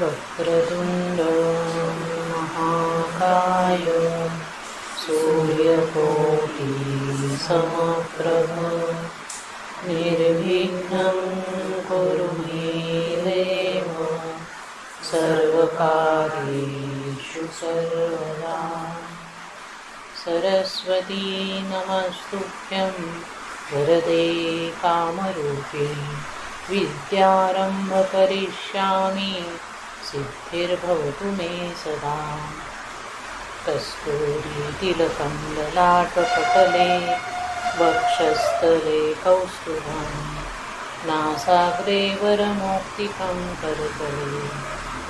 वक्रतुंड महाकाय सूर्यकोटि समप्रभ निर्विघ्नं कुरु मे देव सर्वकार्येषु सर्वदा। सरस्वती नमस्तुभ्यं वरदे कामरूपे विद्यारम्भ करिष्यामि सिद्धिर्भवतु मे सदा। कस्तूरीतिलकं ललाटपटले वक्षस्थले कौस्तुभं नासाग्रे वरमौक्तिकं करतले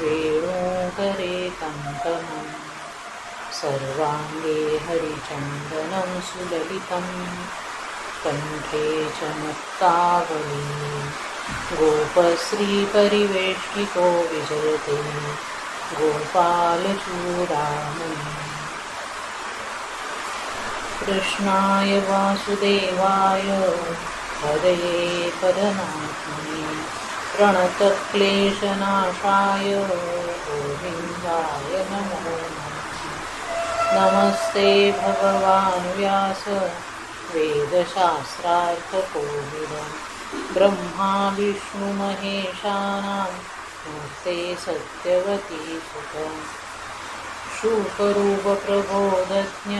वेणुकरे कङ्कणं सर्वाङ्गे हरिचन्दनं सुललितं कण्ठे च मुक्तावली गोपश्रीपरिवेष्टितो विजयते गोपालचूडामणि। कृष्णाय वासुदेवाय हरये परमात्मने प्रणतक्लेशनाशाय गोविन्दाय नमो नमः। नमस्ते भगवान् व्यास वेदशास्त्रार्थकोविदं ब्रह्मा विष्णु महेशानां मूर्ते सत्यवती सुतं शुकरूप प्रबोधज्ञ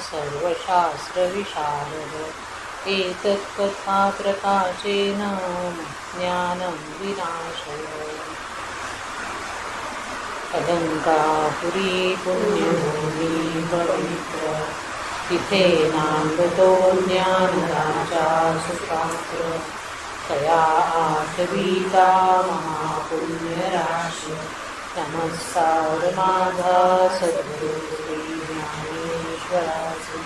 सर्वशास्त्रविशारद एतत्कथा प्रकाशेन ज्ञानं विनाशय। अलङ्कापुरी पुण्यभूमि पवित्र तिथे नामृतो ज्ञानराजा सुपात्र तया आठवीता महापुण्यराशि नमस्कार माझा सद्गुरु श्री ज्ञानेश्वराचे।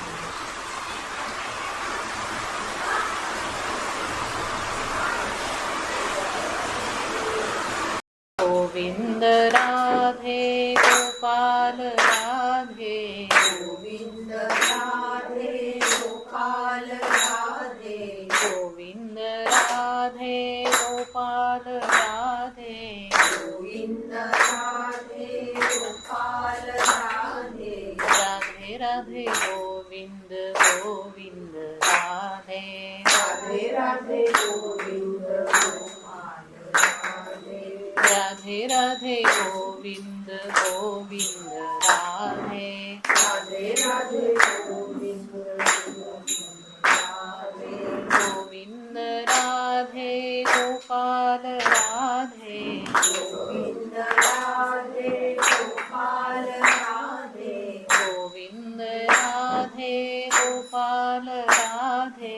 गोविंद राधे गोपाल राधे गोविंद राधे गोपाल राधे गोविंद राधे गोपाल राधे गोविंद राधे गोपाल राधे राधे राधे गोविंद गोविंद राधे राधे राधे गोविंद गोपाल राधे राधे राधे गोविंद गोविंद राधे राधे राधे गोविंद राधे गोविंद राधे गोपाल राधे गोविंद राधे गोपाल राधे गोविंद राधे गोपाल राधे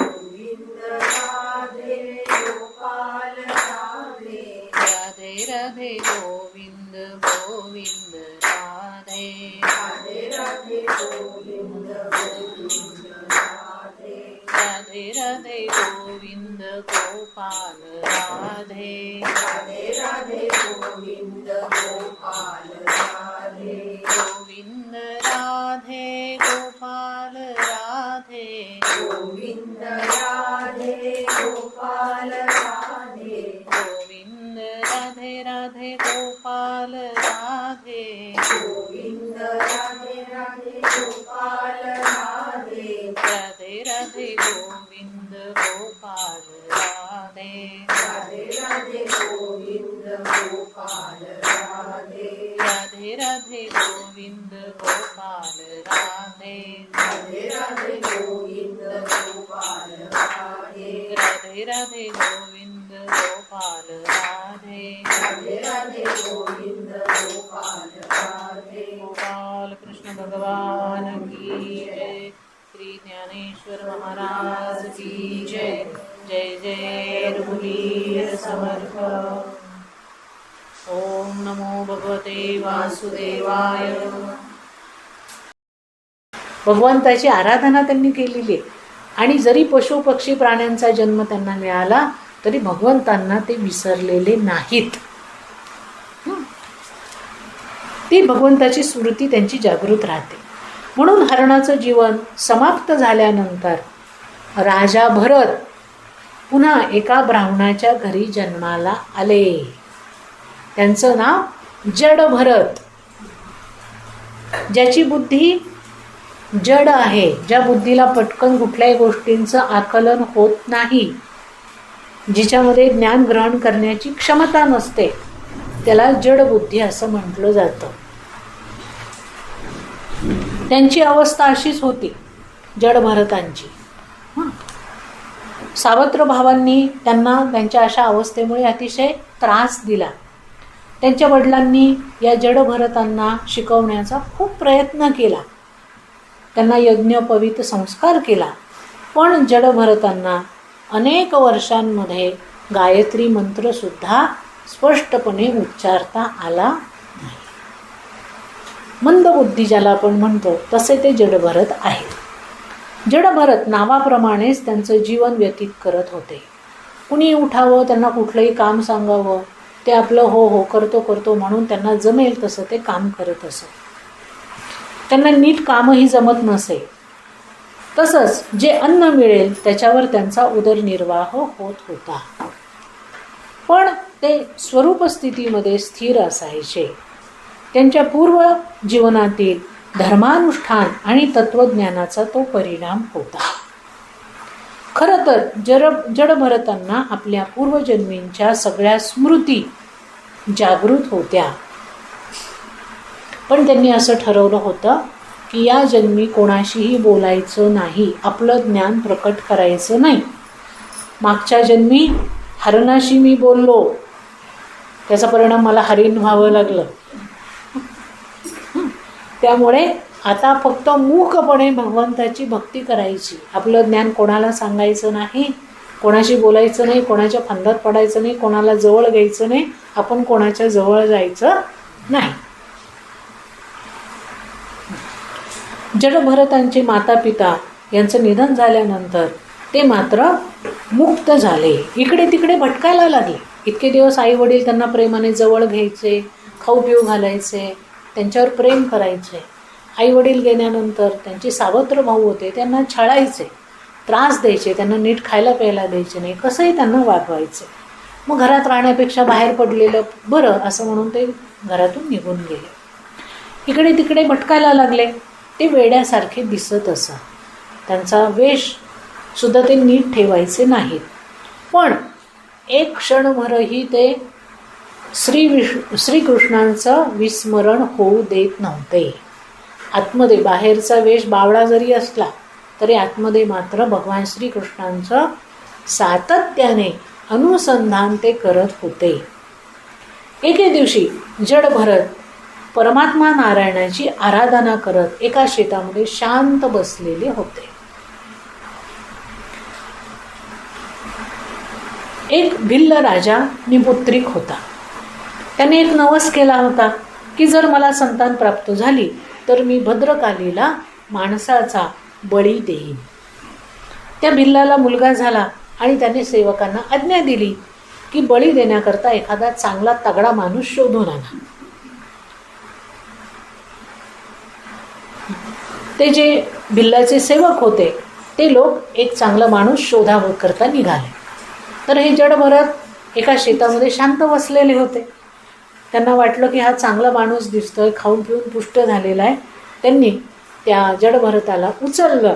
गोविंद राधे गोपाल राधे राधे राधे गोविंद गोविंद राधे राधे राधे गोविंद गोविंद राधे राधे राधे गोविंद गोपाल राधे राधे राधे गोविंद गोपाल राधे गोविंद राधे गोपाल राधे गोविंद राधे गोपाल राधे गोविंद राधे राधे गोपाल राधे गोविंद राधे राधे गोपाल राधे राधे राधे गोविंद गोपाल राधे राधे राधे गोविंद गोपाल राधे राधे राधे गोविंद गोपाल राधे राधे राधे गोविंद गोपाल राधे राधे राधे गोविंद गोपाल राधे राधे राधे गोविंद गोपाल राधे गोपाल कृष्ण भगवान की जय। श्री ज्ञानेश्वर महाराज की जय। जय जय रघुवीर समर्थ। ओम नमो भगवते वासुदेवाय। भगवंताची आराधना त्यांनी केलेली आहे आणि जरी पशु पक्षी प्राण्यांचा जन्म त्यांना मिळाला तरी भगवंतांना ते विसरलेले नाहीत। ती भगवंताची स्मृती त्यांची जागृत राहते। म्हणून हरणाचं जीवन समाप्त झाल्यानंतर राजा भरत पुन्हा एका ब्राह्मणाच्या घरी जन्माला आले त्यांचं नाव जड भरत. ज्याची बुद्धी जड आहे, ज्या बुद्धीला पटकन कुठल्याही गोष्टींचं आकलन होत नाही, जिच्यामध्ये ज्ञान ग्रहण करण्याची क्षमता नसते, त्याला जड बुद्धी असं म्हटलं जातं. त्यांची अवस्था अशीच होती जड भरतांची. सावत्र भावांनी त्यांना त्यांच्या अशा अवस्थेमुळे अतिशय त्रास दिला. त्यांच्या वडिलांनी या जड भरतांना शिकवण्याचा खूप प्रयत्न केला, त्यांना यज्ञ पवित्र संस्कार केला, पण जड भरतांना अनेक वर्षांमध्ये गायत्री मंत्रसुद्धा स्पष्टपणे उच्चारता आला नाही. मंदबुद्धी ज्याला आपण म्हणतो तसे ते जडभरत आहेत. जडभरत नावाप्रमाणेच त्यांचं जीवन व्यतीत करत होते. कुणी उठावं, त्यांना कुठलंही काम सांगावं, ते आपलं हो हो करतो म्हणून त्यांना जमेल तसं ते काम करत असत. त्यांना नीट कामही जमत नसे. तसंच जे अन्न मिळेल त्याच्यावर त्यांचा उदरनिर्वाह होत होता. पण ते स्वरूप स्थितीमध्ये स्थिर असायचे. त्यांच्या पूर्व जीवनातील धर्मानुष्ठान आणि तत्वज्ञानाचा तो परिणाम होता. खरं तर जडभरतांना आपल्या पूर्वजन्मींच्या सगळ्या स्मृती जागृत होत्या, पण त्यांनी असं ठरवलं होतं की या जन्मी कोणाशीही बोलायचं नाही, आपलं ज्ञान प्रकट करायचं नाही. मागच्या जन्मी हरणाशी मी बोललो, त्याचा परिणाम मला हरिण व्हावं लागलं. त्यामुळे आता फक्त मूकपणे भगवंताची भक्ती करायची, आपलं ज्ञान कोणाला सांगायचं नाही, कोणाशी बोलायचं नाही, कोणाच्या फंदात पडायचं नाही, कोणाला जवळ घ्यायचं नाही, आपण कोणाच्या जवळ जायचं नाही. जडभरतांचे माता पिता यांचं निधन झाल्यानंतर ते मात्र मुक्त झाले, इकडे तिकडे भटकायला लागले. इतके दिवस आई वडील त्यांना प्रेमाने जवळ घ्यायचे, खाऊ पिऊ घालायचे, त्यांच्यावर प्रेम करायचे. आई वडील गेल्यानंतर त्यांचे सावत्र भाऊ होते, त्यांना छळायचे, त्रास द्यायचे, त्यांना नीट खायला प्यायला द्यायचे नाही, कसंही त्यांना वागवायचे. मग घरात राहण्यापेक्षा बाहेर पडलेलं बरं असं म्हणून ते घरातून निघून गेले. इकडे तिकडे भटकायला लागले. ते वेड्यासारखे दिसत असत. त्यांचा वेश सुद्धा ते नीट ठेवायचे नाहीत. पण एक क्षणभरही ते श्रीकृष्णांचं विस्मरण होऊ देत नव्हते. आतमध्ये बाहेरचा वेश बावळा जरी असला तरी आतमध्ये मात्र भगवान श्रीकृष्णांचं सातत्याने अनुसंधान ते करत होते. एके दिवशी जडभरत परमात्मा नारायणाची आराधना करत एका शेतामध्ये शांत बसलेले होते. एक भिल्ल राजा निपुत्रिक होता. त्याने एक नवस केला होता की जर मला संतान प्राप्त झाली तर मी भद्रकालीला माणसाचा बळी देईन. त्या भिल्लाला मुलगा झाला आणि त्याने सेवकांना आज्ञा दिली की बळी देण्याकरता एखादा चांगला तगडा माणूस शोधून आणा. ते जे भिल्लाचे सेवक होते ते लोक एक चांगला माणूस शोधावं करता निघाले. तर हे जडभरत एका शेतामध्ये शांत बसलेले होते. त्यांना वाटलं की हा चांगला माणूस दिसतोय, खाऊन पिऊन पुष्ट झालेला आहे. त्यांनी त्या जडभरताला उचललं,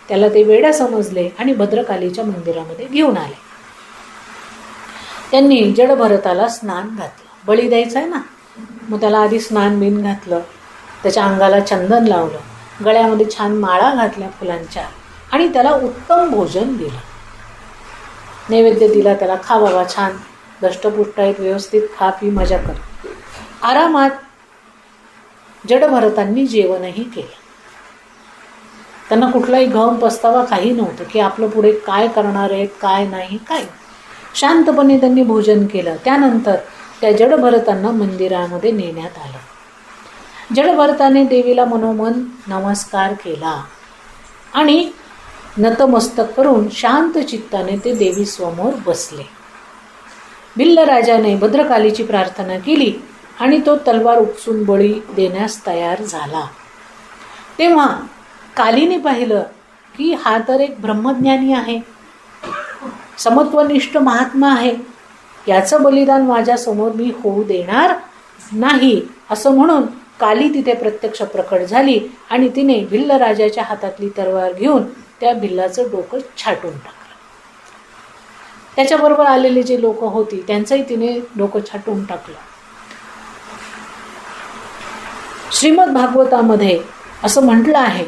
त्याला ते वेडा समजले आणि भद्रकालीच्या मंदिरामध्ये घेऊन आले. त्यांनी जडभरताला स्नान घातलं. बळी द्यायचं आहे ना, मग त्याला आधी स्नान बिन घातलं, त्याच्या अंगाला चंदन लावलं, गळ्यामध्ये छान माळा घातल्या फुलांच्या आणि त्याला उत्तम भोजन दिलं. नैवेद्य दिला त्याला, खा बाबा, छान दष्टपुष्ट आहेत, व्यवस्थित खा पी मजा कर. आरामात जडभरतांनी जेवणही केलं. त्यांना कुठलाही गम पस्तावा काही नव्हतं की आपलं पुढे काय करणार आहेत, काय नाही, काय. शांतपणे त्यांनी भोजन केलं. त्यानंतर त्या जडभरतांना मंदिरामध्ये नेण्यात आलं. जडभरताने देवीला मनोमन नमस्कार केला आणि नतमस्तक करून शांत चित्ताने ते देवीसमोर बसले. भिल्ल राजाने भद्रकालीची प्रार्थना केली आणि तो तलवार उपसून बळी देण्यास तयार झाला. तेव्हा कालीने पाहिलं की हा तर एक ब्रह्मज्ञानी आहे, समत्वनिष्ठ महात्मा आहे, याचं बलिदान माझ्यासमोर मी होऊ देणार नाही, असं म्हणून काली तिथे प्रत्यक्ष प्रकट झाली आणि तिने भिल्ल राजाच्या हातातली तलवार घेऊन त्या भिल्लाचं डोकं छाटून टाकलं. त्याच्याबरोबर आलेले जे लोक होती त्यांचंही तिने डोकं छाटून टाकलं. श्रीमद भागवतामध्ये असं म्हटलं आहे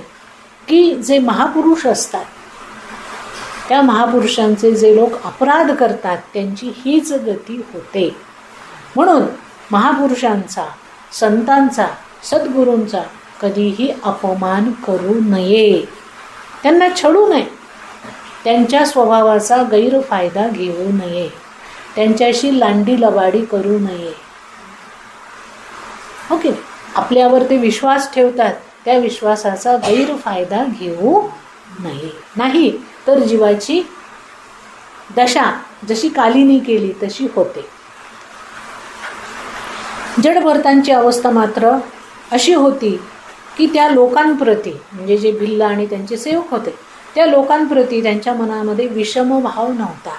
की जे महापुरुष असतात त्या महापुरुषांचे जे लोक अपराध करतात त्यांची हीच गती होते. म्हणून महापुरुषांचा, संतांचा, सद्गुरूंचा कधीही अपमान करू नये, त्यांना छळू नये, त्यांच्या स्वभावाचा गैरफायदा घेऊ नये, त्यांच्याशी लांडी लबाडी करू नये. ओके, आपल्यावर ते विश्वास ठेवतात, त्या विश्वासाचा गैरफायदा घेऊ नये. नाही तर जीवाची दशा जशी कालीने केली तशी होते. जडभरतांची अवस्था मात्र अशी होती की त्या लोकांप्रती, म्हणजे जे भिल्ल आणि त्यांचे सेवक होते त्या लोकांप्रती त्यांच्या मनामध्ये विषम भाव नव्हता.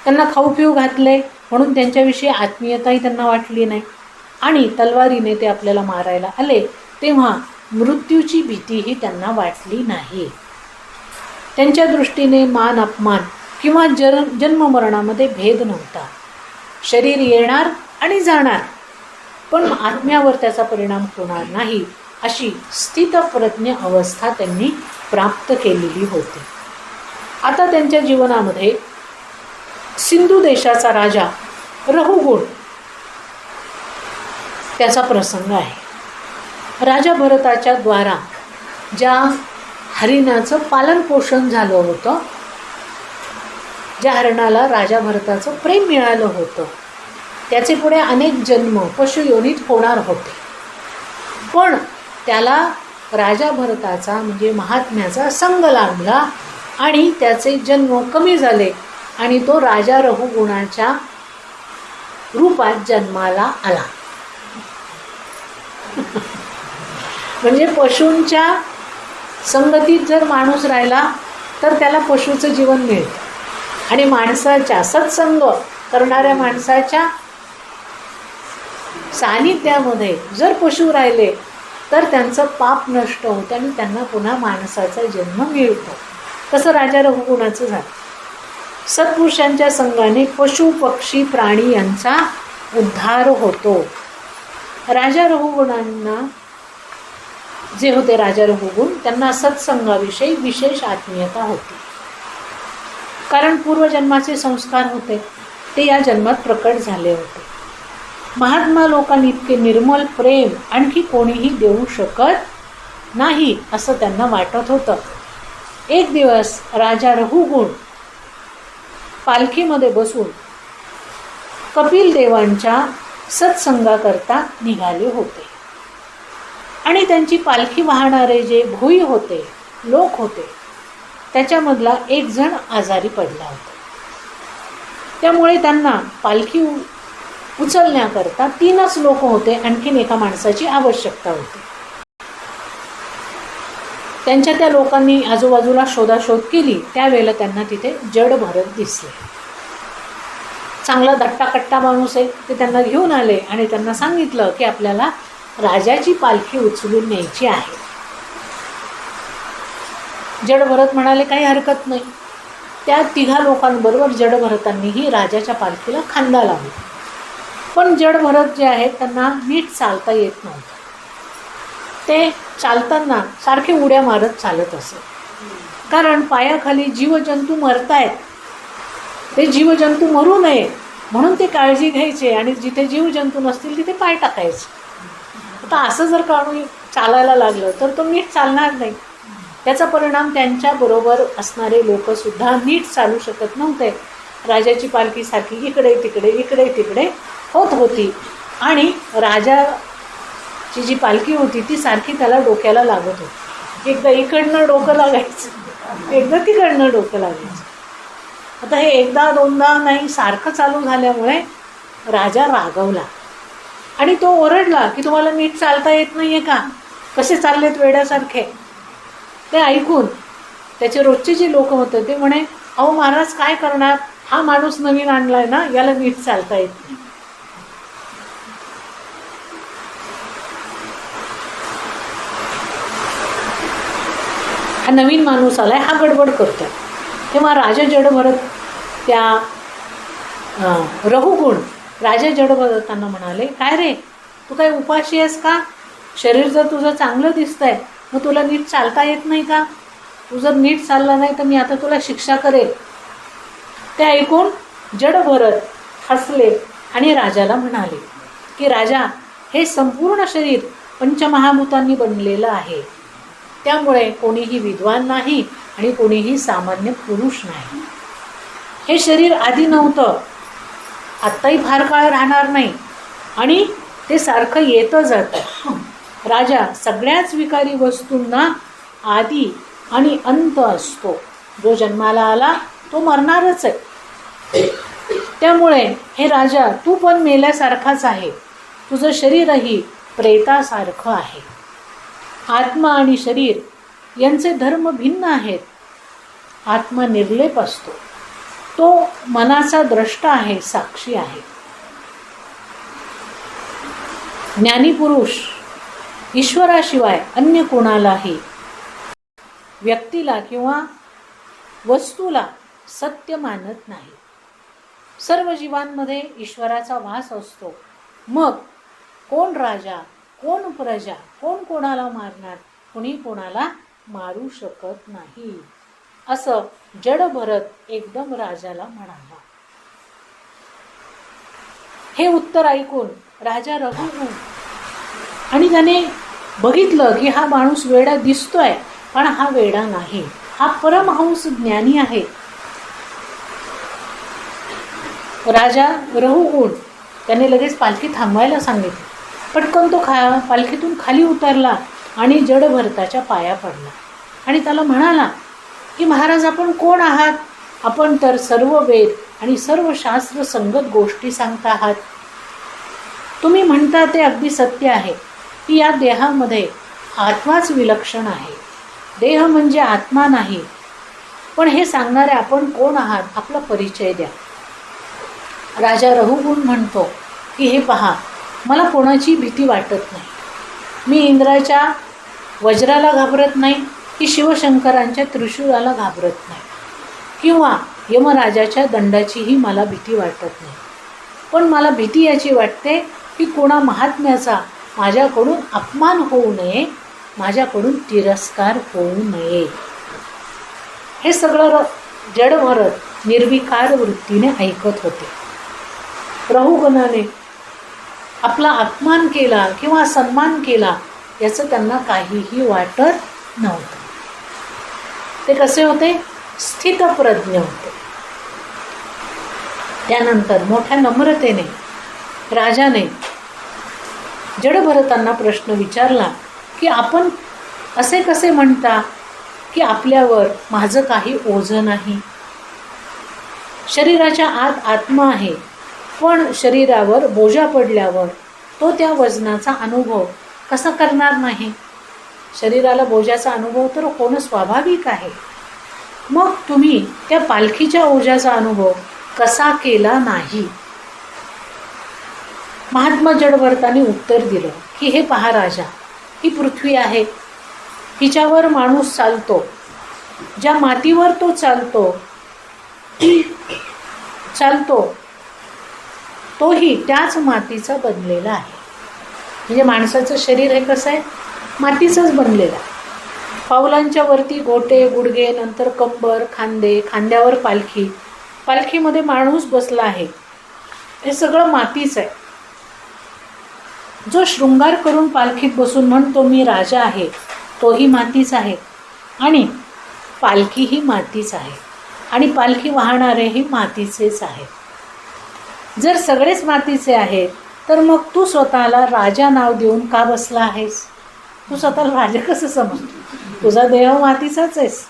त्यांना खाऊ पिऊ घातले म्हणून त्यांच्याविषयी आत्मीयताही त्यांना वाटली नाही आणि तलवारीने ते आपल्याला मारायला आले तेव्हा मृत्यूची भीतीही त्यांना वाटली नाही. त्यांच्या दृष्टीने मान अपमान किंवा जन्ममरणामध्ये भेद नव्हता. शरीर येणार आणि जाणार पण आत्म्यावर त्याचा परिणाम होणार नाही अशी स्थितप्रज्ञ अवस्था त्यांनी प्राप्त केलेली होती. आता त्यांच्या जीवनामध्ये सिंधू देशाचा राजा रहुगुण त्याचा प्रसंग आहे. राजा भरताच्या द्वारा ज्या हरिणाचं पालन पोषण झालं होतं, ज्या हरिणाला राजा भरताचं प्रेम मिळालं होतं, त्याचे पुढे अनेक जन्म पशुयोनीत होणार होते. पण त्याला राजा भरताचा म्हणजे महात्म्याचा संग लागला आणि त्याचे जन्म कमी झाले आणि तो राजा रहुगुणाच्या रूपात जन्माला आला. म्हणजे पशूंच्या संगतीत जर माणूस राहिला तर त्याला पशुचं जीवन मिळतं आणि माणसाच्या सत्संग करणाऱ्या माणसाच्या सानिध्यामध्ये जर पशु राहिले तर त्यांचं पाप नष्ट होतं आणि त्यांना पुन्हा माणसाचा जन्म मिळतो. तसं राजा रघुगुणाचं झालं. सत्पुरुषांच्या संघाने पशु पक्षी प्राणी यांचा उद्धार होतो. राजा रघुगुणांना जे होते राजा रघुगुण त्यांना सत्संगाविषयी विशेष आत्मीयता होती. कारण पूर्वजन्माचे संस्कार होते ते या जन्मात प्रकट झाले होते. महात्मा लोकांनी इतके निर्मल प्रेम आणखी कोणीही देऊ शकत नाही असं त्यांना वाटत होतं. एक दिवस राजा रघुगुण पालखीमध्ये बसून कपिल देवांच्या सत्संगाकरता निघाले होते आणि त्यांची पालखी वाहणारे जे भोई होते, लोक होते, त्याच्यामधला एक जण आजारी पडला होता. त्यामुळे त्यांना पालखी उचलण्याकरता 3च लोक होते, आणखीन एका माणसाची आवश्यकता होती. त्यांच्या त्या लोकांनी आजूबाजूला शोधाशोध केली. त्यावेळेला त्यांना तिथे जड भरत दिसले. चांगला दट्टाकट्टा माणूस आहे. ते त्यांना घेऊन आले आणि त्यांना सांगितलं की आपल्याला राजाची पालखी उचलून न्यायची आहे. जडभरत म्हणाले काही हरकत नाही. त्या 3 लोकांबरोबर जडभरतांनीही राजाच्या पालखीला खांदा लावला. पण जडभरत जे आहेत त्यांना नीट चालता येत नव्हतं. ते चालताना सारखे उड्या मारत चालत असत. कारण पायाखाली जीवजंतू मरतायत. ते जीवजंतू मरू नये म्हणून ते काळजी घ्यायचे आणि जिथे जीवजंतू नसतील तिथे पाय टाकायचे. आता असं जर काढून चालायला लागलं तर तो नीट चालणार नाही. त्याचा परिणाम त्यांच्याबरोबर असणारे लोकसुद्धा नीट चालू शकत नव्हते. राजाची पालखी सारखी इकडे तिकडे होत होती आणि राजाची जी पालखी होती ती सारखी त्याला डोक्याला लागत होती. एकदा इकडनं डोकं लागायचं, एकदा तिकडनं डोकं लागायचं. आता हे एकदा दोनदा नाही, सारखं चालू झाल्यामुळे राजा रागवला आणि तो ओरडला की तुम्हाला नीट चालता येत नाही आहे का? कसे चाललेत वेड्यासारखे? ते ऐकून त्याचे रोजचे जे लोक होते ते म्हणे, अहो महाराज काय करणार, हा माणूस नवीन आणलाय ना, याला नीट चालता येत नाही. हा नवीन माणूस आलाय, हा गडबड करतोय. तेव्हा राजा जडभरत त्या रहुगुण राजा जडभरतांना म्हणाले, काय रे, तू काय उपाशी आहेस का? शरीर जर तुझं चांगलं दिसतंय, मग तुला नीट चालता येत नाही का? तू जर नीट चालला नाही तर मी आता तुला शिक्षा करेल. ते ऐकून जडभरत हसले आणि राजाला म्हणाले की राजा, हे संपूर्ण शरीर पंचमहाभूतांनी बनलेलं आहे. त्यामुळे कोणीही विद्वान नाही आणि कोणीही सामान्य पुरुष नाही. हे शरीर आधी नव्हतं, आत्ताही फार काळ राहणार नाही आणि ते सारखं येतं जातं. राजा, सगळ्याच विकारी वस्तूंना आदी आणि अंत असतो. जो जन्माला आला तो मरणारच आहे. त्यामुळे हे राजा, तू पण मेल्यासारखाच आहे. तुझं शरीरही प्रेतासारखं आहे. आत्मा आणि शरीर यांचे धर्म भिन्न आहेत. आत्मा निर्लेप असतो, तो मनाचा द्रष्टा आहे, साक्षी आहे. ज्ञानीपुरुष ईश्वराशिवाय अन्य कोणालाही, व्यक्तीला किंवा वस्तूला सत्य मानत नाही. सर्व जीवांमध्ये ईश्वराचा वास असतो. मग कोण राजा, कोण प्रजा, कोण कोणाला मारणार, कोणी कोणाला मारू शकत नाही, असं जडभरत एकदम राजाला म्हणाला. हे उत्तर ऐकून राजा रहुगुण आणि त्याने बघितलं की हा माणूस वेडा दिसतोय, पण हा वेडा नाही, हा परमहंस ज्ञानी आहे. राजा रहुगुण त्याने लगेच पालखी थांबवायला सांगितली. पटकन तो पालखीतून खाली उतरला आणि जडभरताच्या पाया पडला आणि त्याला म्हणाला की महाराज, आपण कोण आहात? आपण तर सर्व वेद आणि सर्व शास्त्र संगत गोष्टी सांगता आहात. तुम्ही म्हणता ते अगदी सत्य आहे की या देहामध्ये आत्माच विलक्षण आहे. देह म्हणजे आत्मा नाही. पण हे सांगणारे आपण कोण आहात? आपला परिचय द्या. राजा रहुगुण म्हणतो की हे पहा, मला कोणाची भीती वाटत नाही. मी इंद्राच्या वज्राला घाबरत नाही की शिवशंकरांच्या त्रिशूळाला घाबरत नाही किंवा यमराजाच्या दंडाचीही मला भीती वाटत नाही. पण मला भीती याची वाटते की कोणा महात्म्याचा माझ्याकडून अपमान होऊ नये, माझ्याकडून तिरस्कार होऊ नये. हे सगळं जडभरत निर्विकार वृत्तीने ऐकत होते. रहुगणाने आपला अपमान केला किंवा सन्मान केला याचं त्यांना काहीही वाटत नव्हतं. ते कसे होते? स्थितप्रज्ञ होते. त्यानंतर मोठ्या नम्रतेने राजाने जडभरतांना प्रश्न विचारला की आपण असे कसे म्हणता की आपल्यावर माझं काही ओझं नाही? शरीराच्या आत आत्मा आहे, पण शरीरावर बोजा पडल्यावर तो त्या वजनाचा अनुभव कसा करणार नाही? शरीराला बोजाचा अनुभव तर होणं स्वाभाविक आहे. मग तुम्ही त्या पालखीच्या ओझ्याचा अनुभव कसा केला नाही? महात्मा जडभरतांनी उत्तर दिलं की हे पहा राजा, ही पृथ्वी आहे, हिच्यावर माणूस चालतो. ज्या मातीवर तो चालतो तोही त्याच मातीचा बनलेला आहे. म्हणजे माणसाचं शरीर हे कसं आहे? मातीचंच बनलेलं आहे. पावलांच्या वरती गोटे, गुडघे, नंतर कंबर, खांदे, खांद्यावर पालखी, पालखीमध्ये माणूस बसला आहे. हे सगळं मातीच आहे. जो शृंगार करून पालखीत बसून म्हणतो मी राजा आहे, तोही मातीच आहे आणि पालखीही मातीच आहे आणि पालखी वाहणारेही मातीचेच आहेत. जर सगळेच मातीचे आहेत तर मग तू स्वतःला राजा नाव देऊन का बसला आहेस? तू स्वतःला राजा कसं समजतो? तुझा देह मातीचाच आहेस.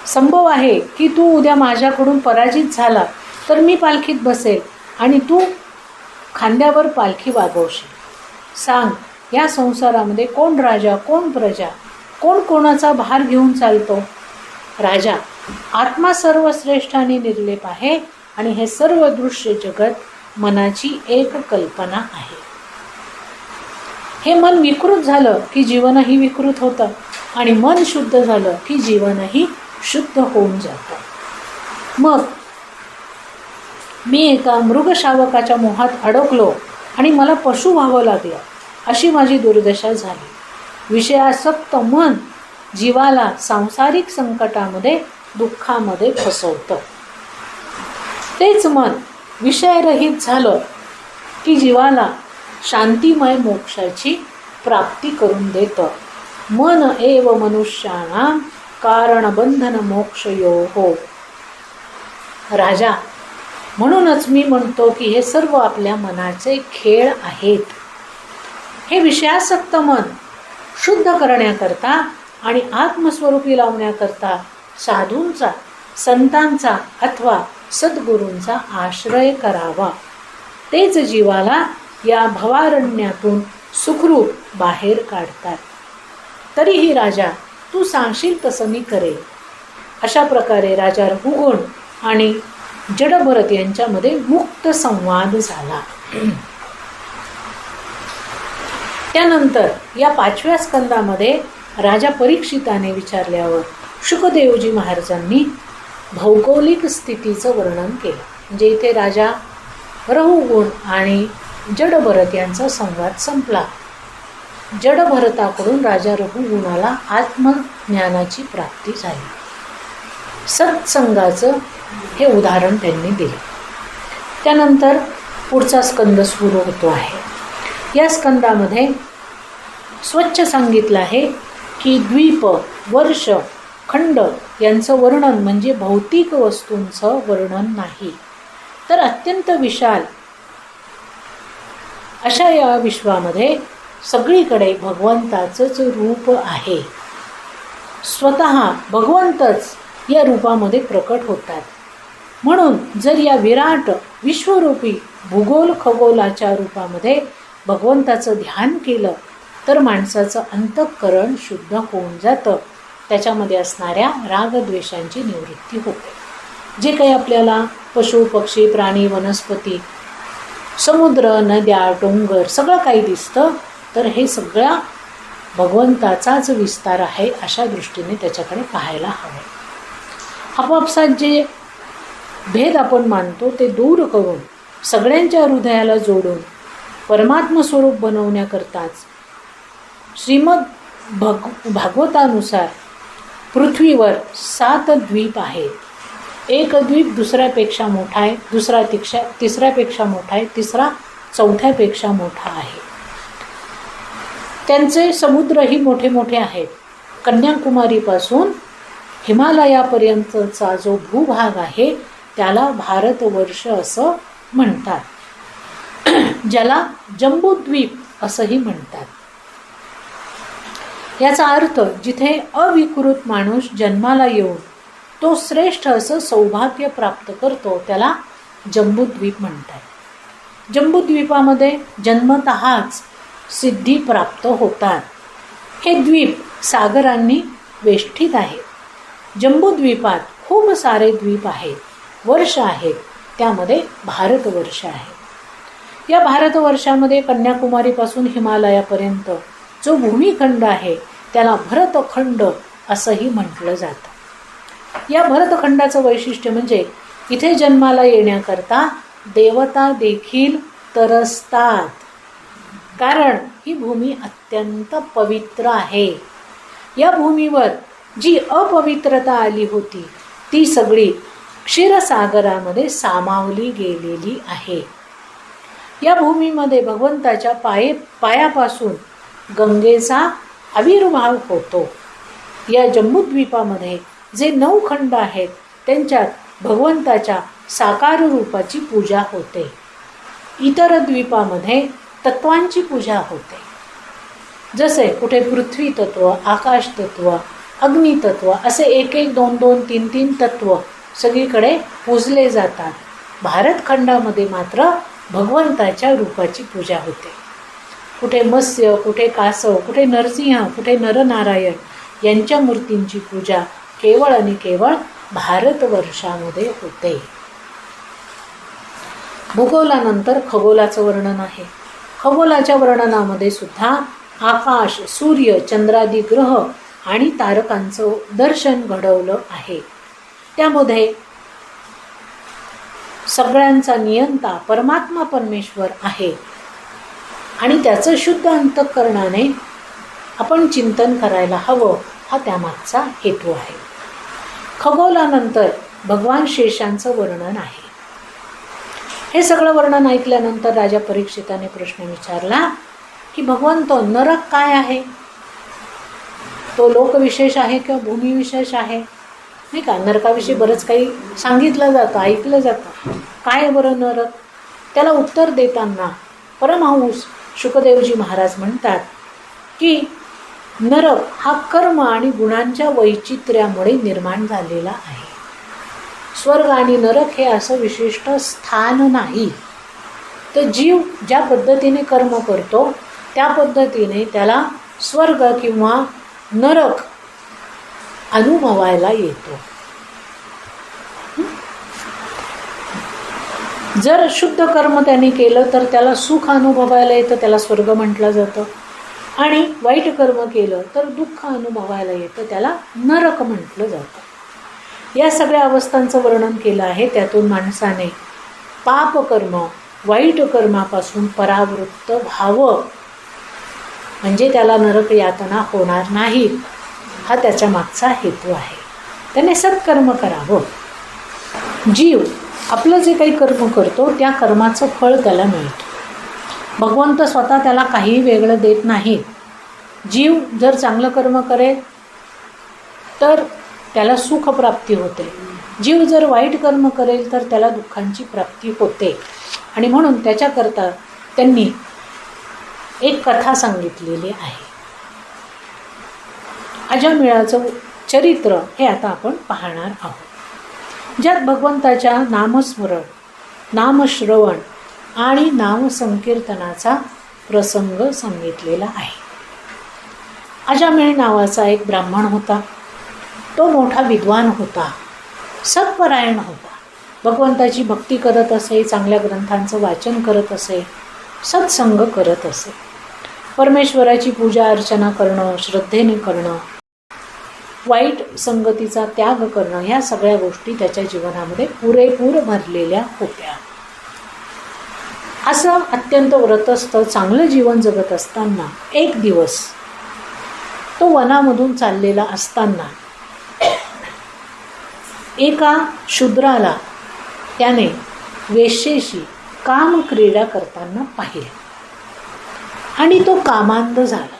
संभव आहे की तू उद्या माझ्याकडून पराजित झाला तर मी पालखीत बसेल आणि तू खांद्यावर पालखी वागवशील. सांग, या संसारामध्ये कोण राजा, कोण प्रजा, कोण कोणाचा भार घेऊन चालतो? राजा, आत्मा सर्वश्रेष्ठ आणि निर्लेप आहे आणि हे सर्व दृश्य जगत मनाची एक कल्पना आहे. हे मन विकृत झालं की जीवनही विकृत होतं आणि मन शुद्ध झालं की जीवनही शुद्ध होऊन जातं. मग मी एका मृगशावकाच्या मोहात अडकलो आणि मला पशु व्हावं लागलं, अशी माझी दुर्दशा झाली. विषयासक्त मन जीवाला सांसारिक संकटामध्ये दुःखामध्ये फसवतं. तेच मन विषयरहित झालं की जीवाला शांतिमय मोक्षाची प्राप्ती करून देतं. मन एव मनुष्याणां कारणबंधन मोक्षयोः. राजा, म्हणूनच मी म्हणतो की हे सर्व आपल्या मनाचे खेळ आहेत. हे विषयासक्त मन शुद्ध करण्याकरता आणि आत्मस्वरूपी लावण्याकरता साधूंचा, संतांचा अथवा सद्गुरूंचा आश्रय करावा. तेच जीवाला या भवारण्यातून सुखरूप बाहेर काढतात. तरीही राजा, तू सांगशील तसं मी करेल. अशा प्रकारे राजा रघुगुण आणि जडभरत यांच्यामध्ये मुक्त संवाद झाला. त्यानंतर या 5व्या स्कंदामध्ये राजा परीक्षिताने विचारल्यावर शुकदेवजी महाराजांनी भौगोलिक स्थितीचं वर्णन केलं. म्हणजे इथे राजा रघुगुण आणि जडभरत यांचा संवाद संपला. जडभरताकडून राजा रघुगुणाला आत्मज्ञानाची प्राप्ती झाली. सत्संगाचं हे उदाहरण त्यांनी दिले. त्यानंतर पुढचा स्कंद सुरू होतो आहे. या स्कंदामध्ये स्वच्छ सांगितलं आहे की द्वीप, वर्ष, खंड यांचं वर्णन म्हणजे भौतिक वस्तूंचं वर्णन नाही, तर अत्यंत विशाल अशा या विश्वामध्ये सगळीकडे भगवंताचंच रूप आहे. स्वतः भगवंतच या रूपामध्ये प्रकट होतात. म्हणून जर या विराट विश्वरूपी भूगोल खगोलाच्या रूपामध्ये भगवंताचं ध्यान केलं तर माणसाचं अंतःकरण शुद्ध होऊन जातं. त्याच्यामध्ये असणाऱ्या रागद्वेषांची निवृत्ती होते. जे काही आपल्याला पशु, पक्षी, प्राणी, वनस्पती, समुद्र, नद्या, डोंगर सगळं काही दिसतं, तर हे सगळ्या भगवंताचाच विस्तार आहे अशा दृष्टीने त्याच्याकडे पाहायला हवं. आपापसात जे भेद आपण मानतो ते दूर करून सगळ्यांच्या हृदयाला जोडून परमात्म स्वरूप बनवण्याकरताच श्रीमद भागवतानुसार पृथ्वीवर 7 द्वीप आहेत. एक द्वीप दुसऱ्यापेक्षा मोठा आहे, दुसरा तिसऱ्यापेक्षा मोठा आहे, तिसरा चौथ्यापेक्षा मोठा आहे. त्यांचे समुद्रही मोठे मोठे आहेत. कन्याकुमारीपासून हिमालयापर्यंतचा जो भूभाग आहे त्याला भारतवर्ष असं म्हणतात, ज्याला जम्बूद्वीप असंही म्हणतात. याचा अर्थ जिथे अविकृत माणूस जन्माला येऊन तो श्रेष्ठ असं सौभाग्य प्राप्त करतो त्याला जम्बूद्वीप म्हणतात. जम्बूद्वीपामध्ये जन्मतःच सिद्धी प्राप्त होतात. हे द्वीप सागरांनी वेष्टित आहे. जम्बूद्वीपात खूप सारे द्वीप आहेत, वर्ष आहेत, त्यामध्ये भारतवर्ष आहे. या भारतवर्षामध्ये कन्याकुमारीपासून हिमालयापर्यंत जो भूमिखंड आहे त्याला भरतखंड असंही म्हटलं जातं. या भरतखंडाचं वैशिष्ट्य म्हणजे इथे जन्माला येण्याकरता देवता देखील तरसतात, कारण ही भूमी अत्यंत पवित्र आहे. या भूमीवर जी अपवित्रता आली होती ती सगळी क्षीरसागरामध्ये सामावली गेलेली आहे. या भूमीमध्ये भगवंताच्या पायापासून गंगेचा आविर्भाव होतो. या जम्बूद्वीपामध्ये जे 9 खंड आहेत त्यांच्यात भगवंताच्या साकार रूपाची पूजा होते. इतर द्वीपामध्ये तत्वांची पूजा होते. जसे कुठे पृथ्वी तत्व, आकाश तत्व, अग्नी तत्व असे 1-1, 2-2, 3-3 तत्व सगळीकडे पूजले जातात. भारतखंडामध्ये मात्र भगवंताच्या रूपाची पूजा होते. कुठे मत्स्य, कुठे कासव, कुठे नरसिंह, कुठे नरनारायण यांच्या मूर्तींची पूजा केवळ आणि केवळ भारतवर्षामध्ये होते. भूगोलानंतर खगोलाचं वर्णन आहे. खगोलाच्या वर्णनामध्ये सुद्धा आकाश, सूर्य, चंद्रादी ग्रह आणि तारकांचं दर्शन घडवलं आहे. त्यामध्ये सगळ्यांचा नियंता परमात्मा परमेश्वर आहे आणि त्याचं शुद्ध अंतःकरणाने आपण चिंतन करायला हवं, हा त्यामागचा हेतू आहे. खगोलानंतर भगवान शेषांचं वर्णन आहे. हे सगळं वर्णन ऐकल्यानंतर राजा परीक्षिताने प्रश्न विचारला की भगवंत, नरक काय आहे? तो लोकविशेष आहे किंवा भूमिविशेष आहे? नाही का, नरकाविषयी बरंच काही सांगितलं जातं, ऐकलं जातं. काय बरं नरक? त्याला उत्तर देताना परमहंस शुकदेवजी महाराज म्हणतात की नरक हा कर्म आणि गुणांच्या वैचित्र्यामुळे निर्माण झालेला आहे. स्वर्ग आणि नरक हे असं विशिष्ट स्थान नाही. तर जीव ज्या पद्धतीने कर्म करतो त्या पद्धतीने त्याला स्वर्ग किंवा नरक अनुभवायला येतो. जर शुद्ध कर्म त्याने केलं तर त्याला सुख अनुभवायला येतं, त्याला स्वर्ग म्हटलं जातं. आणि वाईट कर्म केलं तर दुःख अनुभवायला येतं, त्याला नरक म्हटलं जातं. या सगळ्या अवस्थांचं वर्णन केलं आहे. त्यातून माणसाने पापकर्म, वाईट कर्मापासून परावृत्त व्हावं, म्हणजे त्याला नरक यातना होणार नाही, हा त्याच्या मागचा हेतू आहे. त्याने सत्कर्म करावं. जीव आपलं जे काही कर्म करतो त्या कर्माचं फळ त्याला मिळतं. भगवंत स्वतः त्याला काही वेगळं देत नाही. जीव जर चांगलं कर्म करेल तर त्याला सुखप्राप्ती होते. जीव जर वाईट कर्म करेल तर त्याला दुःखांची प्राप्ती होते. आणि म्हणून त्याच्याकरता त्यांनी एक कथा सांगितलेली आहे. अजमेळाचं चरित्र हे आता आपण पाहणार आहोत, ज्यात भगवंताच्या नामस्मरण, नामश्रवण आणि नामसंकीर्तनाचा प्रसंग सांगितलेला आहे. अजमेळ नावाचा एक ब्राह्मण होता. तो मोठा विद्वान होता, सत्परायण होता. भगवंताची भक्ती करत असे, चांगल्या ग्रंथांचं वाचन करत असे, सत्संग करत असे. परमेश्वराची पूजा अर्चना करणं, श्रद्धेने करणं, वाईट संगतीचा त्याग करणं, ह्या सगळ्या गोष्टी त्याच्या जीवनामध्ये पुरेपूर भरलेल्या होत्या. असं अत्यंत व्रतस्थ चांगलं जीवन जगत असताना एक दिवस तो वनामधून चाललेला असताना एका शूद्राला त्याने वेश्येशी कामक्रीडा करताना पाहिले आणि तो कामांध झाला.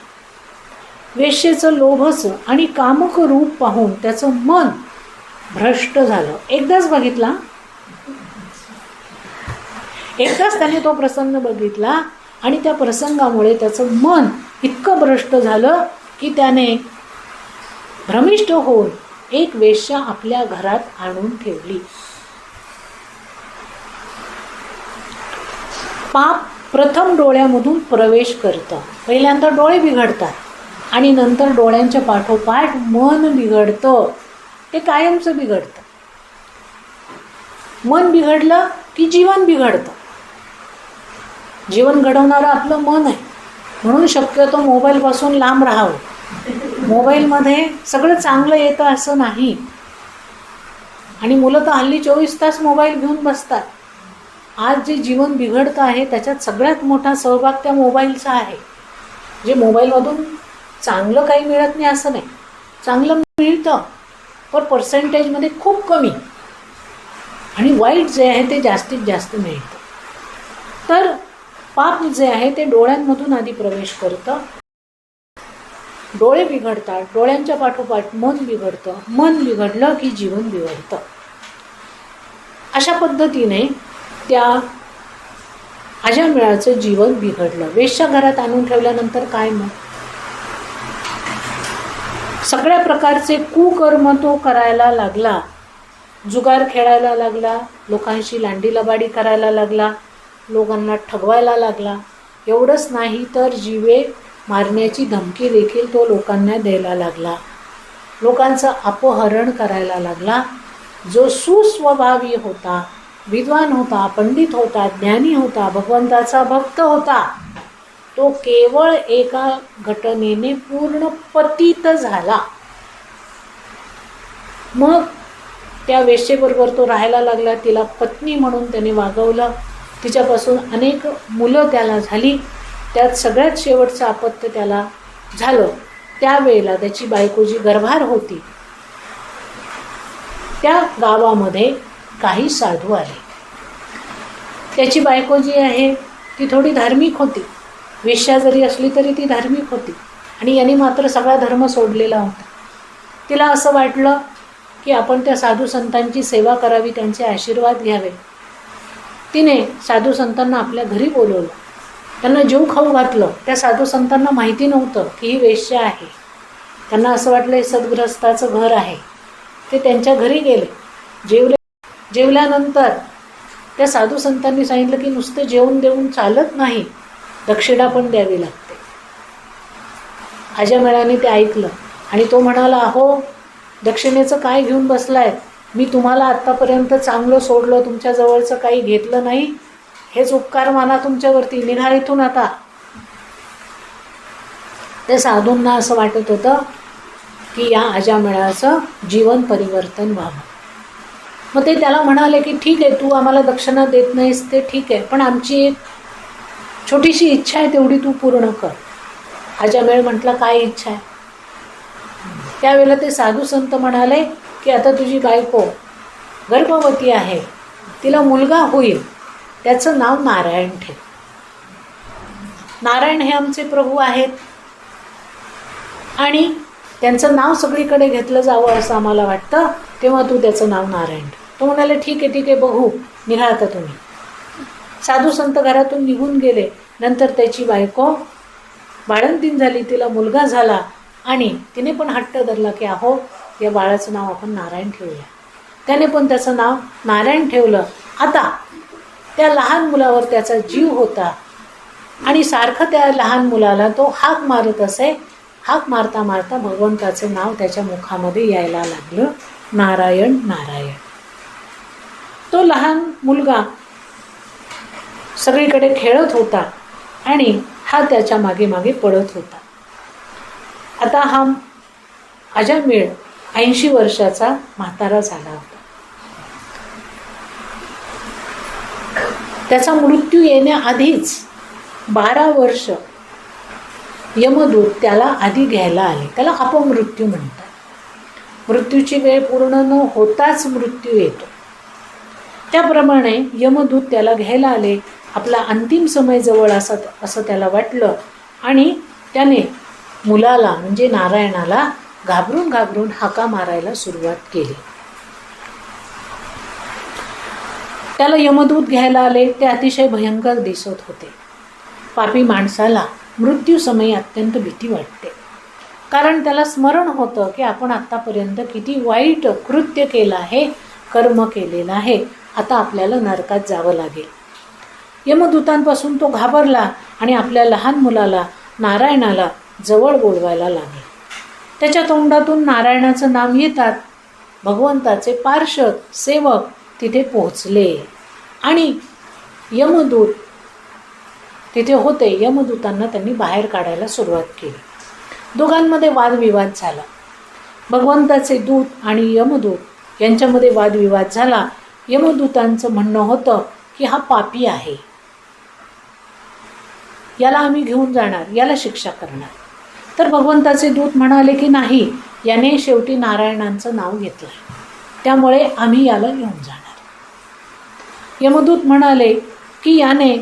वेश्येचं लोभचं आणि कामुक रूप पाहून त्याचं मन भ्रष्ट झालं. एकदाच बघितला, एकदाच त्याने तो प्रसंग बघितला आणि त्या प्रसंगामुळे त्याचं मन इतकं भ्रष्ट झालं की त्याने भ्रमिष्ट होऊन एक वेश्या आपल्या घरात आणून ठेवली. पाप प्रथम डोळ्यामधून प्रवेश करतं. पहिल्यांदा डोळे बिघडतात आणि नंतर डोळ्यांच्या पाठोपाठ मन बिघडतं. ते कायमचं बिघडतं. मन बिघडलं की जीवन बिघडतं. जीवन घडवणारं आपलं मन आहे. म्हणून शक्यतो मोबाईलपासून लांब राहावं. मोबाईलमध्ये सगळं चांगलं येतं असं नाही. आणि मुलं तर हल्ली 24 तास मोबाईल घेऊन बसतात. आज जे जीवन बिघडतं आहे त्याच्यात सगळ्यात मोठा सहभाग त्या मोबाईलचा आहे. जे मोबाईलमधून चांगलं काही मिळत नाही असं नाही, चांगलं मिळतं पण पर्सेंटेजमध्ये खूप कमी, आणि वाईट जे आहे ते जास्तीत जास्त मिळतं. तर पाप जे आहे ते डोळ्यांमधून आधी प्रवेश करतं. डोळे बिघडतात, डोळ्यांच्या पाठोपाठ मन बिघडतं, मन बिघडलं की जीवन बिघडतं. अशा पद्धतीने त्या अजमेळाचं जीवन बिघडलं. वेश्या घरात आणून ठेवल्यानंतर काय मग? सगळ्या प्रकारचे कुकर्म तो करायला लागला. जुगार खेळायला लागला, लोकांशी लांडी लबाडी करायला लागला, लोकांना ठगवायला लागला. एवढंच नाही तर जीवे मारण्याची धमकी देखील तो लोकांना द्यायला लागला. लोकांचं अपहरण करायला लागला जो सुस्वभावी होता, विद्वान होता, पंडित होता, ज्ञानी होता, भगवंताचा भक्त होता, तो केवळ एका घटनेने पूर्ण पतित झाला. मग त्या वेश्येबरोबर तो राहायला लागला, तिला पत्नी म्हणून त्याने वागवलं, तिच्यापासून अनेक मुलं त्याला झाली. त्यात सगळ्यात शेवटचं अपत्य त्याला झालं. त्यावेळेला त्याची बायको जी गर्भार होती, त्या गावामध्ये काही साधू आले. त्याची बायको जी आहे ती थोडी धार्मिक होती, वेश्या जरी असली तरी ती धार्मिक होती, आणि याने मात्र सगळा धर्म सोडलेला होता. तिला असं वाटलं की आपण त्या साधू संतांची सेवा करावी, त्यांचे आशीर्वाद घ्यावे. तिने साधू संतांना आपल्या घरी बोलवलं, त्यांना जीव खाऊ घातलं. त्या साधू संतांना माहिती नव्हतं की ही वेश्या आहे. त्यांना असं वाटलं हे सद्गृहस्थाचं घर आहे. ते त्यांच्या घरी गेले. जेवल्यानंतर त्या साधू संतांनी सांगितलं की नुसतं जेवण देऊन चालत नाही, दक्षिणा पण द्यावी लागते. अजामेळाने ते ऐकलं आणि तो म्हणाला, अहो दक्षिणेचं काय घेऊन बसलाय? मी तुम्हाला आत्तापर्यंत चांगलं सोडलं, तुमच्या जवळचं काही घेतलं नाही, हेच उपकार माना तुमच्यावरती, निघा इथून आता. त्या साधूंना असं वाटत होतं की या अजामेळाचं जीवन परिवर्तन व्हावं. मग ते त्याला म्हणाले की ठीक आहे, तू आम्हाला दक्षिणा देत नाहीस ते ठीक आहे, पण आमची एक छोटीशी इच्छा आहे, तेवढी तू पूर्ण कर. अजामेळ म्हटला, काय इच्छा आहे? त्यावेळेला ते साधू संत म्हणाले की आता तुझी बायको गर्भवती आहे, तिला मुलगा होईल, त्याचं नाव नारायण ठेव. नारायण हे आमचे प्रभू आहेत आणि त्यांचं नाव सगळीकडे घेतलं जावं असं आम्हाला वाटतं, तेव्हा तू त्याचं नाव नारायण ठेव. तो म्हणाले ठीक आहे बघू, निघा आता तुम्ही. साधू संत घरातून निघून गेले. नंतर त्याची बायको बाळंतीण झाली, तिला मुलगा झाला आणि तिने पण हट्ट धरला की अहो या बाळाचं नाव आपण नारायण ठेवूया. त्याने पण त्याचं नाव नारायण ठेवलं. आता त्या लहान मुलावर त्याचा जीव होता आणि सारखं त्या लहान मुलाला तो हाक मारत असे. हाक मारता मारता भगवंताचं नाव त्याच्या मुखामध्ये यायला लागलं, नारायण नारायण. तो लहान मुलगा सगळीकडे खेळत होता आणि हा त्याच्या मागे मागे पळत होता. आता हा अजामेळ 80 वर्षाचा म्हातारा झाला होता. त्याचा मृत्यू येण्याआधीच 12 वर्ष यमदूत त्याला आधी घ्यायला आले. त्याला अपमृत्यू म्हणतात. मृत्यूची वेळ पूर्ण न होताच मृत्यू येतो. त्याप्रमाणे यमदूत त्याला घ्यायला आले. आपला अंतिम समय जवळ असं त्याला वाटलं आणि त्याने मुलाला म्हणजे नारायणाला घाबरून घाबरून हाका मारायला सुरुवात केली. त्याला यमदूत घ्यायला आले. ते अतिशय भयंकर दिसत होते. पापी माणसाला मृत्यू समयी अत्यंत भीती वाटते, कारण त्याला स्मरण होतं की आपण आत्तापर्यंत किती वाईट कृत्य केलं आहे, कर्म केलेलं आहे, आता आपल्याला नरकात जावं लागेल. यमदूतांपासून तो घाबरला आणि आपल्या लहान मुलाला नारायणाला जवळ बोलवायला लागले. त्याच्या तोंडातून नारायणाचं नाम येतात. भगवंताचे पार्षद सेवक तिथे पोहोचले आणि यमदूत तिथे होते. यमदूतांना त्यांनी बाहेर काढायला सुरुवात केली. दोघांमध्ये वादविवाद झाला. भगवंताचे दूत आणि यमदूत यांच्यामध्ये वादविवाद झाला. यमदूतांचं म्हणणं होतं की हा पापी आहे, याला आम्ही घेऊन जाणार, याला शिक्षा करणार. तर भगवंताचे दूत म्हणाले की नाही, याने शेवटी नारायणांचं नाव घेतलं, त्यामुळे आम्ही याला घेऊन जाणार. यमदूत म्हणाले की याने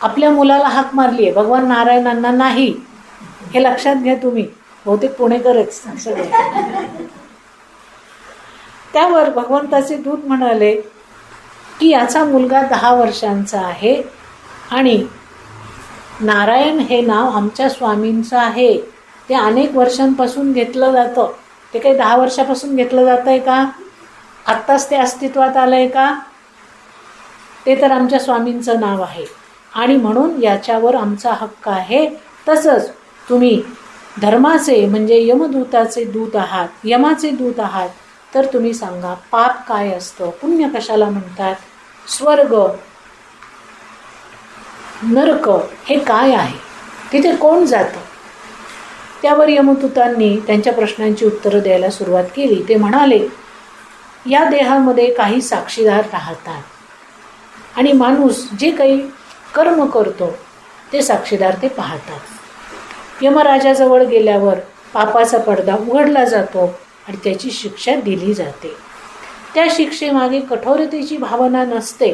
आपल्या मुलाला हाक मारली आहे, भगवान नारायणांना नाही. हे लक्षात घ्या तुम्ही, बहुतेक पुणेकरच सगळे. त्यावर भगवंताचे दूत म्हणाले की याचा मुलगा 10 वर्षांचा आहे आणि नारायण हे नाव आमच्या स्वामींचं आहे. ते अनेक वर्षांपासून घेतलं जातं. ते काही 10 वर्षापासून घेतलं जातं आहे का? आत्ताच ते अस्तित्वात आलं आहे का? ते तर आमच्या स्वामींचं नाव आहे आणि म्हणून याच्यावर आमचा हक्क आहे. तसंच तुम्ही धर्माचे म्हणजे यमदूताचे दूत आहात, यमाचे दूत आहात, तर तुम्ही सांगा, पाप काय असतं, पुण्य कशाला म्हणतात, स्वर्ग नरक हे काय आहे, तिथे कोण जातं? त्यावर यमदूतांनी त्यांच्या प्रश्नांची उत्तरं द्यायला सुरुवात केली. ते म्हणाले, या देहामध्ये काही साक्षीदार राहतात आणि माणूस जे काही कर्म करतो ते साक्षीदार ते पाहतात. यमराजाजवळ गेल्यावर पापाचा पडदा उघडला जातो आणि त्याची शिक्षा दिली जाते. त्या शिक्षेमागे कठोरतेची भावना नसते,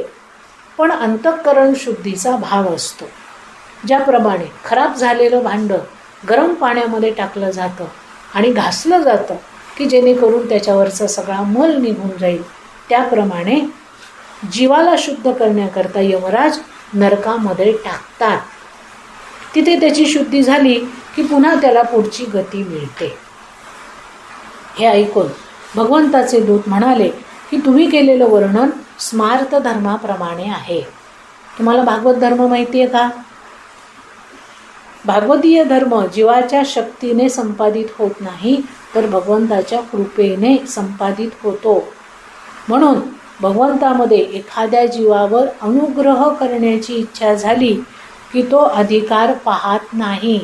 पण अंतःकरण शुद्धीचा भाव असतो. ज्याप्रमाणे खराब झालेलं भांडं गरम पाण्यामध्ये टाकलं जातं आणि घासलं जातं की जेणेकरून त्याच्यावरचा सगळा मल निघून जाईल, त्याप्रमाणे जीवाला शुद्ध करण्याकरता यमराज नरकामध्ये टाकतात. तिथे त्याची शुद्धी झाली की पुन्हा त्याला पुढची गती मिळते. हे ऐकून भगवंताचे दूत म्हणाले की तुम्ही केलेलं वर्णन स्मार्त धर्माप्रमाणे आहे. तुम्हाला भागवत धर्म माहिती आहे का? भागवतीय धर्म जीवाच्या शक्तीने संपादित होत नाही, तर भगवंताच्या कृपेने संपादित होतो. म्हणून भगवंतामध्ये एखाद्या जीवावर अनुग्रह करण्याची इच्छा झाली की तो अधिकार पाहत नाही.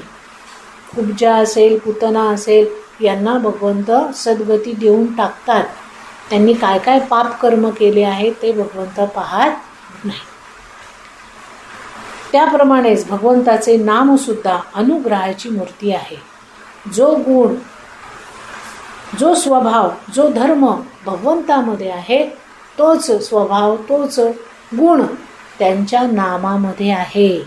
कुब्जा असेल, पुतना असेल, यांना भगवंत सद्गती देऊन टाकतात. त्यांनी काय काय पाप कर्म केले आहे ते भगवंत पाहत नाही. त्याप्रमाणेच भगवंताचे नामसुद्धा अनुग्रहाची मूर्ती आहे. जो गुण, जो स्वभाव, जो धर्म भगवंतामध्ये आहे, तोच स्वभाव, तोच गुण त्यांच्या नामामध्ये आहे.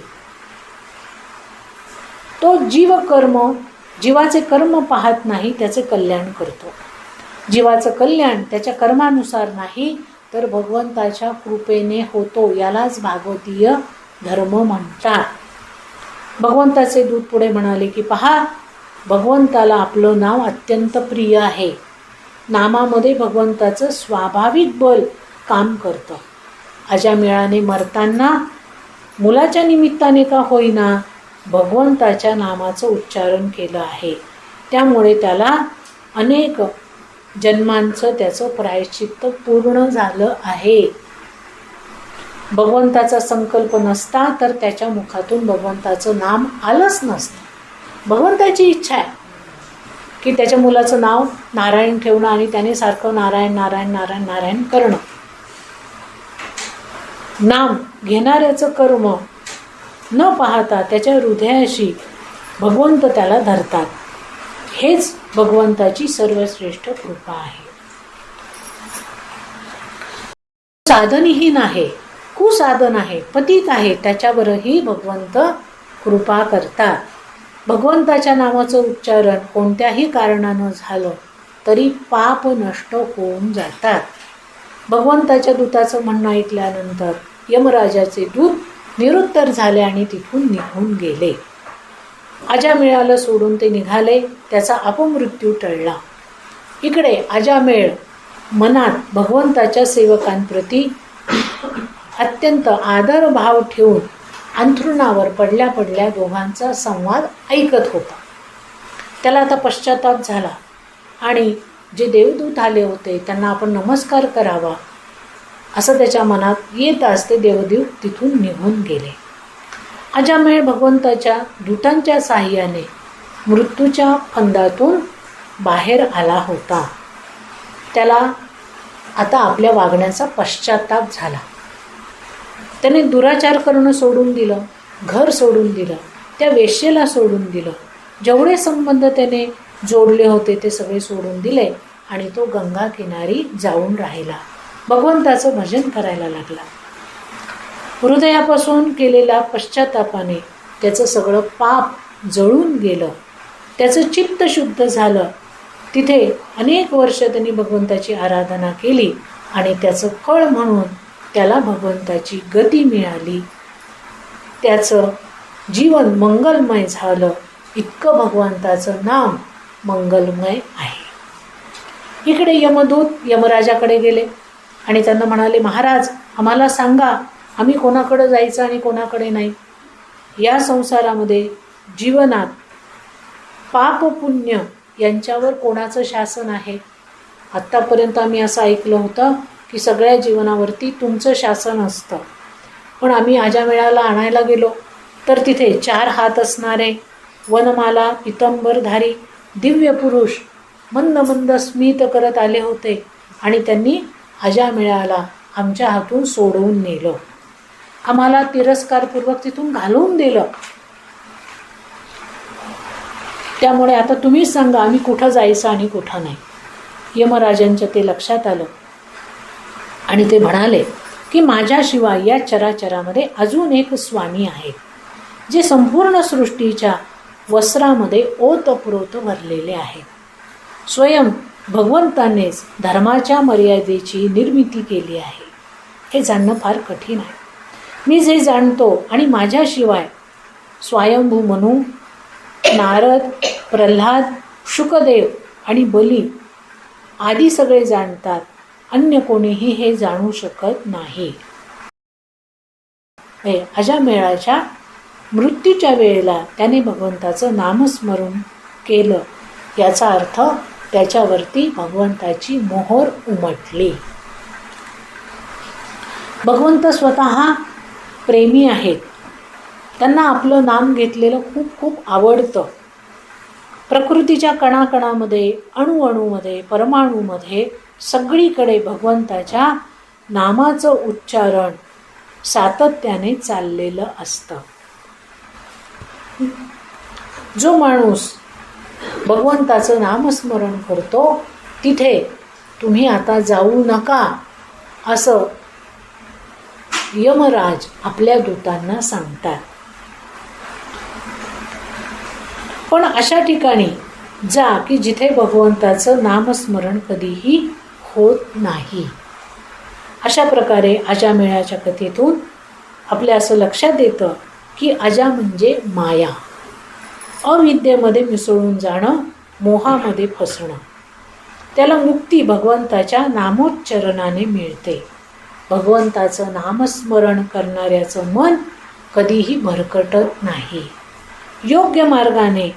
तो जीवकर्म, जीवाचे कर्म पाहत नाही, त्याचे कल्याण करतो. जीवाचं कल्याण त्याच्या कर्मानुसार नाही, तर भगवंताच्या कृपेने होतो. यालाच भागवतीय धर्म म्हणतात. भगवंताचे दूत पुढे म्हणाले की पहा, भगवंताला आपलं नाव अत्यंत प्रिय आहे. नामामध्ये भगवंताचं स्वाभाविक बल काम करतं. अजामिळाने मरताना मुलाच्या निमित्ताने का होईना भगवंताच्या नामाचं उच्चारण केलं आहे. त्यामुळे त्याला अनेक जन्मांचं त्याचं प्रायश्चित्त पूर्ण झालं आहे. भगवंताचा संकल्प नसता तर त्याच्या मुखातून भगवंताचं नाम आलंच नसतं. भगवंताची इच्छा आहे की त्याच्या मुलाचं नाव नारायण ठेवणं आणि त्याने सारखं नारायण नारायण नारायण नारायण करणं. नाम घेणाऱ्याचं कर्म न पाहता त्याच्या हृदयाशी भगवंत त्याला धरतात. हेच भगवंताची सर्वश्रेष्ठ कृपा आहे. साधनहीन आहे, कुसाधन आहे, पतित आहे, त्याच्यावरही भगवंत कृपा करतात. भगवंताच्या नावाचं उच्चारण कोणत्याही कारणानं झालं तरी पाप नष्ट होऊन जातात. भगवंताच्या दूताचं म्हणणं ऐकल्यानंतर यमराजाचे दूत निरुत्तर झाले आणि तिथून निघून गेले. अजामिळाला सोडून ते निघाले. त्याचा अपमृत्यू टळला. इकडे अजामिळ मनात भगवंताच्या सेवकांप्रती अत्यंत आदरभाव ठेवून अंथरुणावर पडल्या पडल्या दोघांचा संवाद ऐकत होता. त्याला आता पश्चाताप झाला आणि जे देवदूत आले होते त्यांना आपण नमस्कार करावा असं त्याच्या मनात येत असते. देवदूत तिथून निघून गेले. अजामिळ भगवंताच्या दूतांच्या साहाय्याने मृत्यूच्या फंदातून बाहेर आला होता. त्याला आता आपल्या वागण्याचा पश्चाताप झाला. त्याने दुराचार करणं सोडून दिलं, घर सोडून दिलं, त्या वेश्येला सोडून दिलं, जेवढे संबंध त्याने जोडले होते ते सगळे सोडून दिले आणि तो गंगा किनारी जाऊन राहिला. भगवंताचं भजन करायला लागला. हृदयापासून केलेल्या पश्चातापाने त्याचं सगळं पाप जळून गेलं. त्याचं चित्त शुद्ध झालं. तिथे अनेक वर्ष त्यांनी भगवंताची आराधना केली आणि त्याचं फळ म्हणून त्याला भगवंताची गती मिळाली. त्याचं जीवन मंगलमय झालं. इतकं भगवंताचं नाम मंगलमय आहे. इकडे यमदूत यमराजाकडे गेले आणि त्यांना म्हणाले, महाराज आम्हाला सांगा, आम्ही कोणाकडे जायचं आणि कोणाकडे नाही. या संसारामध्ये जीवनात पाप पुण्य यांच्यावर कोणाचं शासन आहे? आत्तापर्यंत आम्ही असं ऐकलं होतं की सगळ्या जीवनावरती तुमचं शासन असतं, पण आम्ही अजामेळाला आणायला गेलो तर तिथे 4 हात असणारे वनमाला पितंबरधारी दिव्य पुरुष मंद मंद स्मित करत आले होते आणि त्यांनी अजामेळाला आमच्या हातून सोडवून नेलं, आम्हाला तिरस्कारपूर्वक तिथून घालवून दिलं. त्यामुळे आता तुम्हीच सांगा आम्ही कुठं जायचं आणि कुठं नाही. यमराजांच्या ते लक्षात आलं आणि ते म्हणाले की माझ्याशिवाय या चराचरामध्ये अजून एक स्वामी आहे जे संपूर्ण सृष्टीच्या वस्त्रामध्ये ओतप्रोत भरलेले आहेत. स्वयं भगवंतानेच धर्माच्या मर्यादेची निर्मिती केली आहे. हे जाणणं फार कठीण आहे. मी जे जाणतो आणि माझ्याशिवाय स्वयंभू मनू, नारद, प्रल्हाद, शुकदेव आणि बली आदी सगळे जाणतात, अन्य कोणीही हे जाणू शकत नाही. अजामेळाच्या मृत्यूच्या वेळेला त्याने भगवंताचं नामस्मरण केलं, याचा अर्थ त्याच्यावरती भगवंताची मोहर उमटली. भगवंत स्वतः प्रेमी आहेत, त्यांना आपलं नाम घेतलेलं खूप खूप आवडतं. प्रकृतीच्या कणाकणामध्ये, अणुअणूमध्ये, परमाणूमध्ये सगळीकडे भगवंताच्या नामाचं उच्चारण सातत्याने चाललेलं असतं. जो माणूस भगवंताचं नामस्मरण करतो तिथे तुम्ही आता जाऊ नका असं यमराज आपल्या दूतांना सांगतात. पण अशा ठिकाणी जा की जिथे भगवंताचं नामस्मरण कधीही होत नाही. अशा प्रकारे अजामेळाच्या कथेतून आपल्या असं लक्षात येतं की अजा म्हणजे माया, अविद्येमध्ये मिसळून जाणं, मोहामध्ये फसणं. त्याला मुक्ती भगवंताच्या नामोच्चारणाने मिळते. भगवंताचं नामस्मरण करणाऱ्याचं मन कधीही भरकटत नाही. योग्य मार्गाने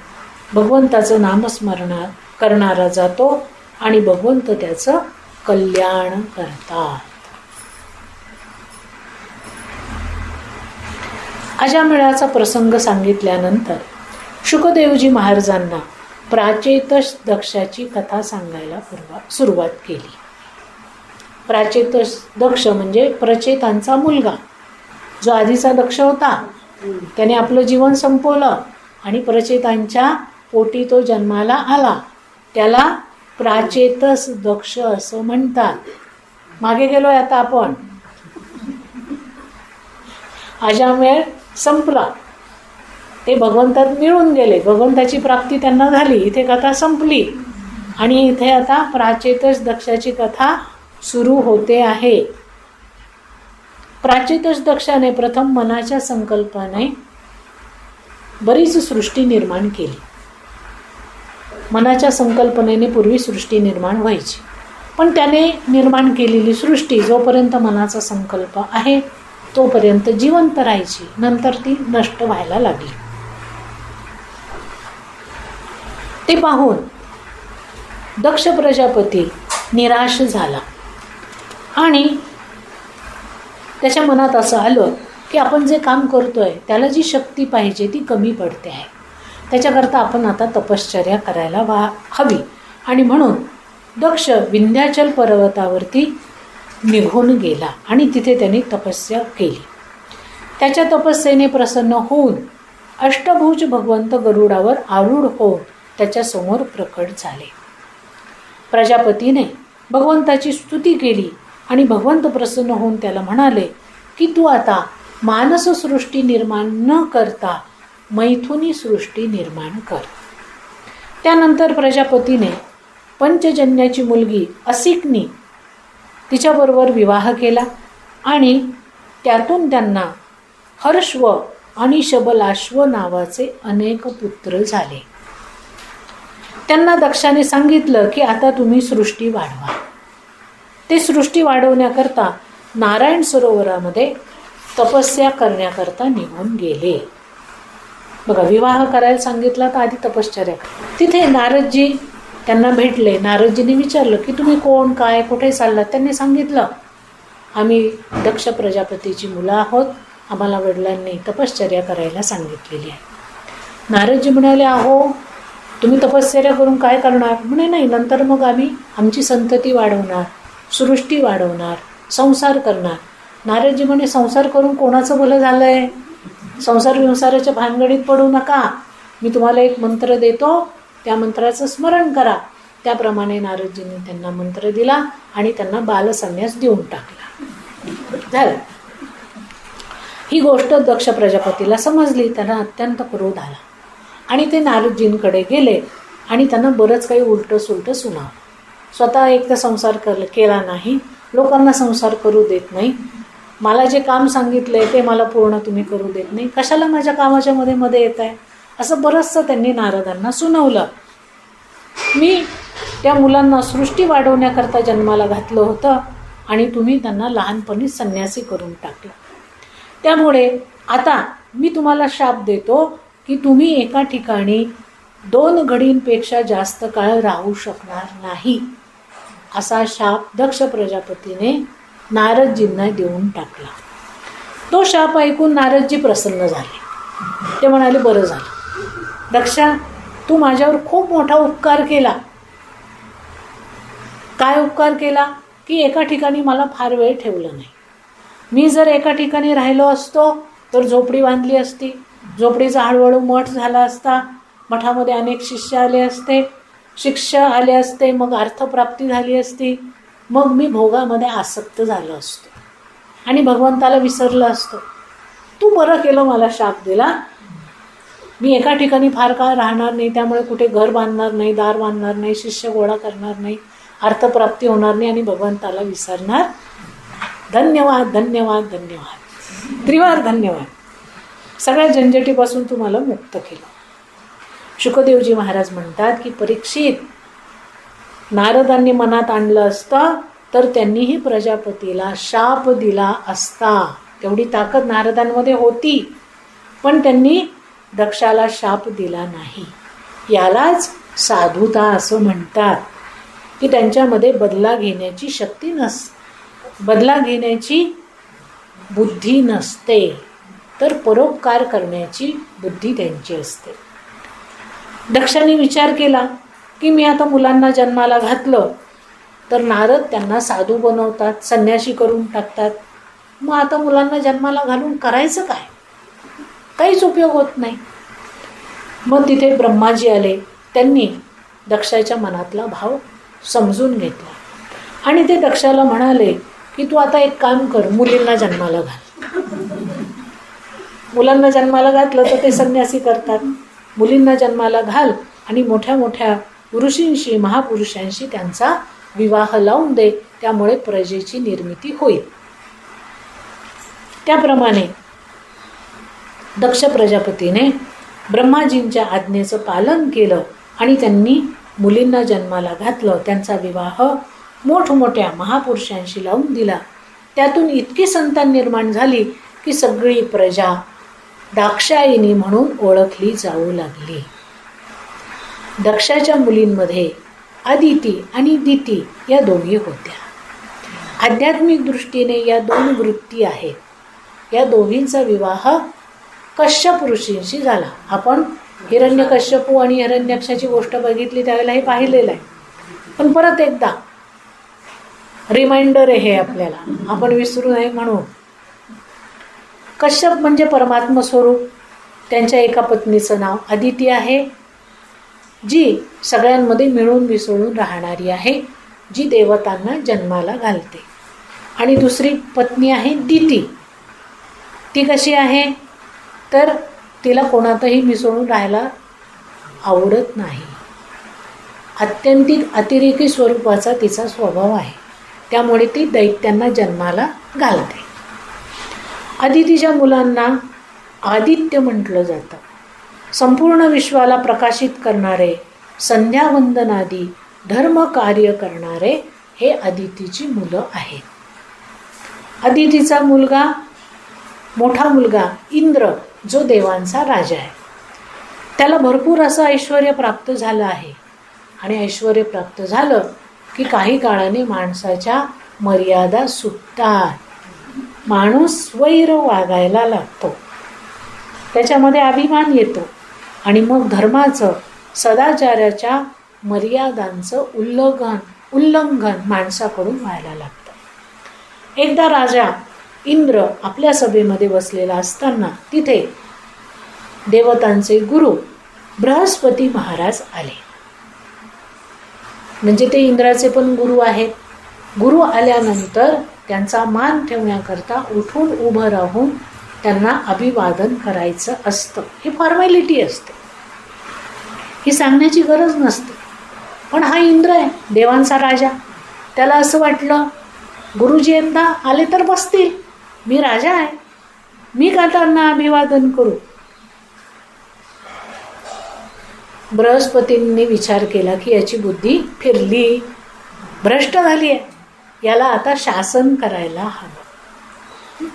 भगवंताचं नामस्मरण करणारा जातो आणि भगवंत त्याचं कल्याण करतात. अजामेळाचा प्रसंग सांगितल्यानंतर शुकदेवजी महाराजांना प्राचेतस दक्षाची कथा सांगायला सुरुवात केली. प्राचेतस दक्ष म्हणजे प्रचेतांचा मुलगा. जो आधीचा दक्ष होता त्याने आपलं जीवन संपवलं आणि प्रचेतांच्या पोटी तो जन्माला आला, त्याला प्राचेतस दक्ष असं म्हणतात. मागे गेलोय आता आपण. अजामेळ संपला, ते भगवंतात मिळून गेले, भगवंताची प्राप्ती त्यांना झाली. इथे कथा संपली आणि इथे आता प्राचेतस दक्षाची कथा सुरू होते आहे. प्राचेतस दक्षाने प्रथम मनाच्या संकल्पाने बरीच सृष्टी निर्माण केली. मनाच्या संकल्पनेने पूर्वी सृष्टी निर्माण व्हायची, पण त्याने निर्माण केलेली सृष्टी जोपर्यंत मनाचा संकल्प आहे तोपर्यंत जिवंत राहायची, नंतर ती नष्ट व्हायला लागली. ते पाहून दक्ष प्रजापती निराश झाला आणि त्याच्या मनात असं आलं की आपण जे काम करतोय त्याला जी शक्ती पाहिजे ती कमी पडते आहे. त्याच्याकरता आपण आता तपश्चर्या करायला हवी. आणि म्हणून दक्ष विंध्याचल पर्वतावरती निघून गेला आणि तिथे त्याने तपस्या केली. त्याच्या तपस्येने प्रसन्न होऊन अष्टभुज भगवंत गरुडावर आरूढ होऊन त्याच्यासमोर प्रकट झाले. प्रजापतीने भगवंताची स्तुती केली आणि भगवंत प्रसन्न होऊन त्याला म्हणाले की तू आता मानससृष्टी निर्माण न करता मैथुनी सृष्टी निर्माण कर. त्यानंतर प्रजापतीने पंचजन्याची मुलगी असिकनी तिच्याबरोबर विवाह केला आणि त्यातून त्यांना हर्षव आणि शबलाश्व नावाचे अनेक पुत्र झाले. त्यांना दक्षाने सांगितलं की आता तुम्ही सृष्टी वाढवा. ते सृष्टी वाढवण्याकरता नारायण सरोवरामध्ये तपस्या करण्याकरता निघून गेले. बघा, विवाह करायला सांगितला तर आधी तपश्चर्या. तिथे नारदजी त्यांना भेटले. नारदजींनी विचारलं की तुम्ही कोण, काय, कुठे चाललात? त्यांनी सांगितलं आम्ही दक्ष प्रजापतीची मुलं आहोत, आम्हाला वडिलांनी तपश्चर्या करायला सांगितलेली आहे. नारदजी म्हणाले अहो तुम्ही तपश्चर्या करून काय करणार? म्हणे नाही, नंतर मग आम्ही आमची संतती वाढवणार, सृष्टी वाढवणार, संसार करणार. नारदजी म्हणे संसार करून कोणाचं भलं झालं आहे? संसार विंसाराच्या भानगडीत पडू नका, मी तुम्हाला एक मंत्र देतो, त्या मंत्राचं स्मरण करा. त्याप्रमाणे नारदजींनी त्यांना मंत्र दिला आणि त्यांना बालसन्यास देऊन टाकला. झालं. ही गोष्ट दक्ष प्रजापतीला समजली. त्यांना अत्यंत क्रोध आला आणि ते नारदजींकडे गेले आणि त्यांना बरंच काही उलटं सुलटं सुनावलं. स्वतः एक तर संसार केला नाही, लोकांना संसार करू देत नाही, मला जे काम सांगितलंय ते मला पूर्ण तुम्ही करू देत नाही, कशाला माझ्या कामाच्या मध्ये येत आहे, असं बरंचसं त्यांनी नारदांना सुनावलं. मी त्या मुलांना सृष्टी वाढवण्याकरता जन्माला घातलं होतं आणि तुम्ही त्यांना लहानपणीच संन्यासी करून टाकलं. त्यामुळे आता मी तुम्हाला शाप देतो की तुम्ही एका ठिकाणी 2 घडींपेक्षा जास्त काळ राहू शकणार नाही. असा शाप दक्ष प्रजापतीने नारदजींना देऊन टाकला. तो शाप ऐकून नारदजी प्रसन्न झाले. ते म्हणाले बरं झालं दक्षा, तू माझ्यावर खूप मोठा उपकार केला. काय उपकार केला? की एका ठिकाणी मला फार वेळ ठेवलं नाही. मी जर एका ठिकाणी राहिलो असतो तर झोपडी बांधली असती, झोपडीचा हळूहळू मठ झाला असता, मठामध्ये अनेक शिष्य आले असते, शिष्य आले असते, मग अर्थप्राप्ती झाली असती, मग मी भोगामध्ये आसक्त झालो असतो आणि भगवंताला विसरलं असतो. तू बरं केलं मला शाप दिला. मी एका ठिकाणी फार काळ राहणार नाही, त्यामुळे कुठे घर बांधणार नाही, दार बांधणार नाही, शिष्य गोळा करणार नाही, अर्थप्राप्ती होणार नाही आणि भगवंताला विसरणार. धन्यवाद धन्यवाद धन्यवाद, त्रिवार धन्यवाद. सगळ्या झंझटीपासून तू मला मुक्त केलं. शुकदेवजी महाराज म्हणतात की परीक्षित, नारदांनी मनात आणलं असतं तर त्यांनीही प्रजापतीला शाप दिला असता. तेवढी ताकद नारदांमध्ये होती, पण त्यांनी दक्षाला शाप दिला नाही. यालाच साधुता असं म्हणतात की त्यांच्यामध्ये बदला घेण्याची शक्ती बदला घेण्याची बुद्धी नसते, तर परोपकार करण्याची बुद्धी त्यांची असते. दक्षाने विचार केला की मी आता मुलांना जन्माला घातलं तर नारद त्यांना साधू बनवतात, संन्यासी करून टाकतात, मग आता मुलांना जन्माला घालून करायचं काय? काहीच उपयोग होत नाही. मग तिथे ब्रह्माजी आले. त्यांनी दक्षाच्या मनातला भाव समजून घेतला आणि ते दक्षाला म्हणाले की तू आता एक काम कर, मुलींना जन्माला घाल. मुलांना जन्माला घातलं तर ते संन्यासी करतात, मुलींना जन्माला घाल आणि मोठ्या मोठ्या ऋषींशी, महापुरुषांशी त्यांचा विवाह लावून दे, त्यामुळे प्रजेची निर्मिती होईल. त्याप्रमाणे दक्ष प्रजापतीने ब्रह्माजींच्या आज्ञेचं पालन केलं आणि त्यांनी मुलींना जन्माला घातलं. त्यांचा विवाह मोठमोठ्या महापुरुषांशी लावून दिला. त्यातून इतकी संतान निर्माण झाली की सगळी प्रजा दाक्षायिनी म्हणून ओळखली जाऊ लागली. दक्षाच्या मुलींमध्ये अदिती आणि दिती या दोघी होत्या. आध्यात्मिक दृष्टीने या 2 वृत्ती आहेत. या दोघींचा विवाह कश्यप ऋषींशी झाला. आपण हिरण्यकश्यपू आणि हिरण्याक्षाची गोष्ट बघितली त्यावेळेला हे पाहिलेलं आहे, पण परत एकदा रिमाइंडर आहे हे आपल्याला, आपण विसरू नये म्हणून. कश्यप म्हणजे परमात्मा स्वरूप. त्यांच्या एका पत्नीचं नाव अदिती आहे, जी सगळ्यांमध्ये मिळून मिसळून राहणारी आहे, जी देवतांना जन्माला घालते. आणि दुसरी पत्नी आहे दिती. ती कशी आहे तर तिला कोणातही मिसळून राहायला आवडत नाही. अत्यंतिक अतिरेकी स्वरूपाचा तिचा स्वभाव आहे, त्यामुळे ती दैत्यांना जन्माला घालते. अदितीच्या मुलांना आदित्य म्हटलं जातं. संपूर्ण विश्वाला प्रकाशित करणारे, संध्यावंदनादी धर्म कार्य करणारे हे अदितीची मुलं आहेत. अदितीचा मोठा मुलगा इंद्र, जो देवांचा राजा आहे, त्याला भरपूर असं ऐश्वर्य प्राप्त झालं आहे. आणि ऐश्वर प्राप्त झालं की काही काळाने माणसाच्या मर्यादा सुटतात. माणूस स्वैर वागायला लागतो, त्याच्यामध्ये अभिमान येतो आणि मग धर्माचं, सदाचाराच्या मर्यादांचं उल्लंघन माणसाकडून व्हायला लागतं. एकदा राजा इंद्र आपल्या सभेमध्ये बसलेला असताना तिथे देवतांचे गुरु बृहस्पती महाराज आले. म्हणजे ते इंद्राचे पण गुरु आहेत. गुरु आल्यानंतर त्यांचा मान ठेवण्याकरता उठून उभं राहून त्यांना अभिवादन करायचं असतं. ही फॉर्मॅलिटी असते, ही सांगण्याची गरज नसते. पण हा इंद्र आहे, देवांचा राजा. त्याला असं वाटलं गुरुजी यंदा आले तर बसतील, मी राजा आहे, मी का त्यांना अभिवादन करू. बृहस्पतींनी विचार केला की याची बुद्धी फिरली, भ्रष्ट झाली आहे, याला आता शासन करायला हवं.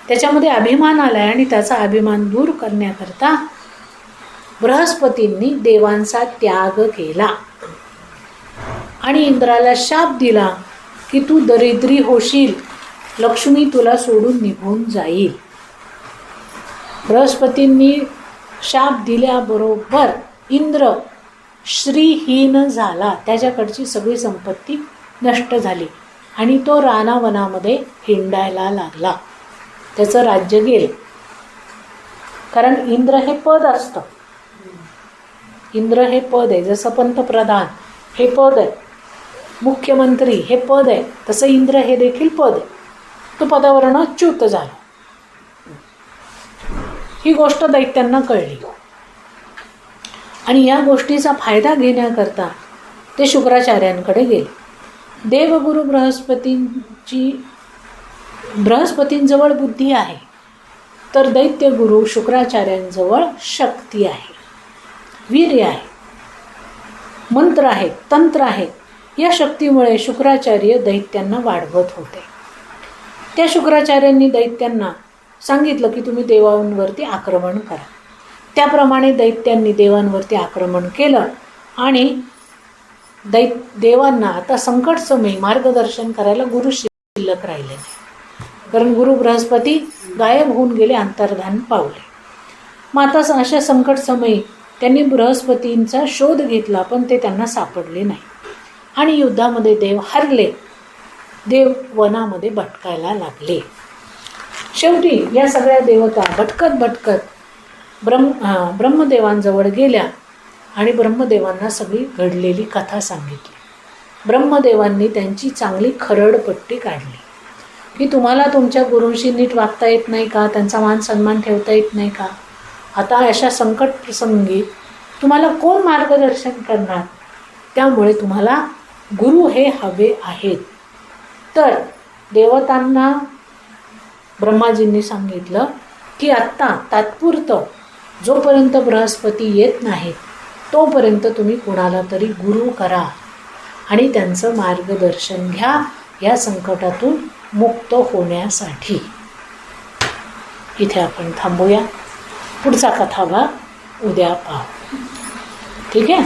त्याच्यामध्ये अभिमान आलाय आणि त्याचा अभिमान दूर करण्याकरता बृहस्पतींनी देवांचा त्याग केला आणि इंद्राला शाप दिला की तू दरिद्री होशील, लक्ष्मी तुला सोडून निघून जाईल. बृहस्पतींनी शाप दिल्याबरोबर इंद्र श्रीहीन झाला, त्याच्याकडची सगळी संपत्ती नष्ट झाली आणि तो रानावनामध्ये हिंडायला लागला. त्याचं राज्य गेलं. कारण इंद्र हे पद असतं, इंद्र हे पद आहे. जसं पंतप्रधान हे पद आहे, मुख्यमंत्री हे पद आहे, तसं इंद्र हे देखील पद आहे. तो पदावरनं च्युत झाला. ही गोष्ट दैत्यांना कळली आणि या गोष्टीचा फायदा घेण्याकरता ते शुक्राचार्यांकडे गेले. देवगुरु बृहस्पतींजवळ बुद्धी आहे, तर दैत्यगुरु शुक्राचार्यांजवळ शक्ती आहे, वीर्य आहे, मंत्र आहेत, तंत्र आहेत. या शक्तीमुळे शुक्राचार्य दैत्यांना वाढवत होते. त्या शुक्राचार्यांनी दैत्यांना सांगितलं की तुम्ही देवांवरती आक्रमण करा. त्याप्रमाणे दैत्यांनी देवांवरती आक्रमण केलं आणि देवांना आता संकटसमयी मार्गदर्शन करायला गुरु शिल्लक राहिले नाही. कारण गुरु बृहस्पती गायब होऊन गेले, अंतर्धान पावले. मग आता अशा संकटसमयी त्यांनी बृहस्पतींचा शोध घेतला, पण ते त्यांना सापडले नाही आणि युद्धामध्ये देव हरले. देव वनामध्ये भटकायला लागले. शेवटी या सगळ्या देवता भटकत भटकत ब्रह्मदेवांजवळ गेल्या आणि ब्रह्मदेवांना सगळी घडलेली कथा सांगितली. ब्रह्मदेवांनी त्यांची चांगली खरडपट्टी काढली की तुम्हाला तुमच्या गुरूंशी नीट वागता येत नाही का, त्यांचा मान सन्मान ठेवता येत नाही का. आता अशा संकट प्रसंगी तुम्हाला कोण मार्गदर्शन करणार. त्यामुळे तुम्हाला गुरु हे हवे आहेत. तर देवतांना ब्रह्माजींनी सांगितलं की आत्ता तात्पुरतं जोपर्यंत बृहस्पती येत नाहीत तोपर्यंत तुम्ही कुणाला तरी गुरु करा आणि त्यांचं मार्गदर्शन घ्या या संकटातून मुक्त होण्यासाठी. इथे आपण थांबूया. पुढचा कथाभाग उद्या पाहू. ठीक आहे.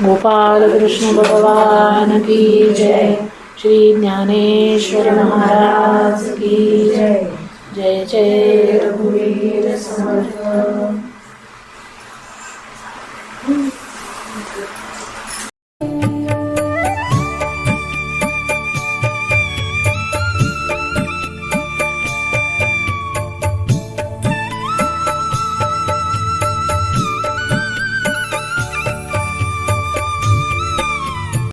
गोपाल कृष्ण भगवान की जय. श्री ज्ञानेश्वर महाराज की जय. जय जय रघुवीर समर्थ.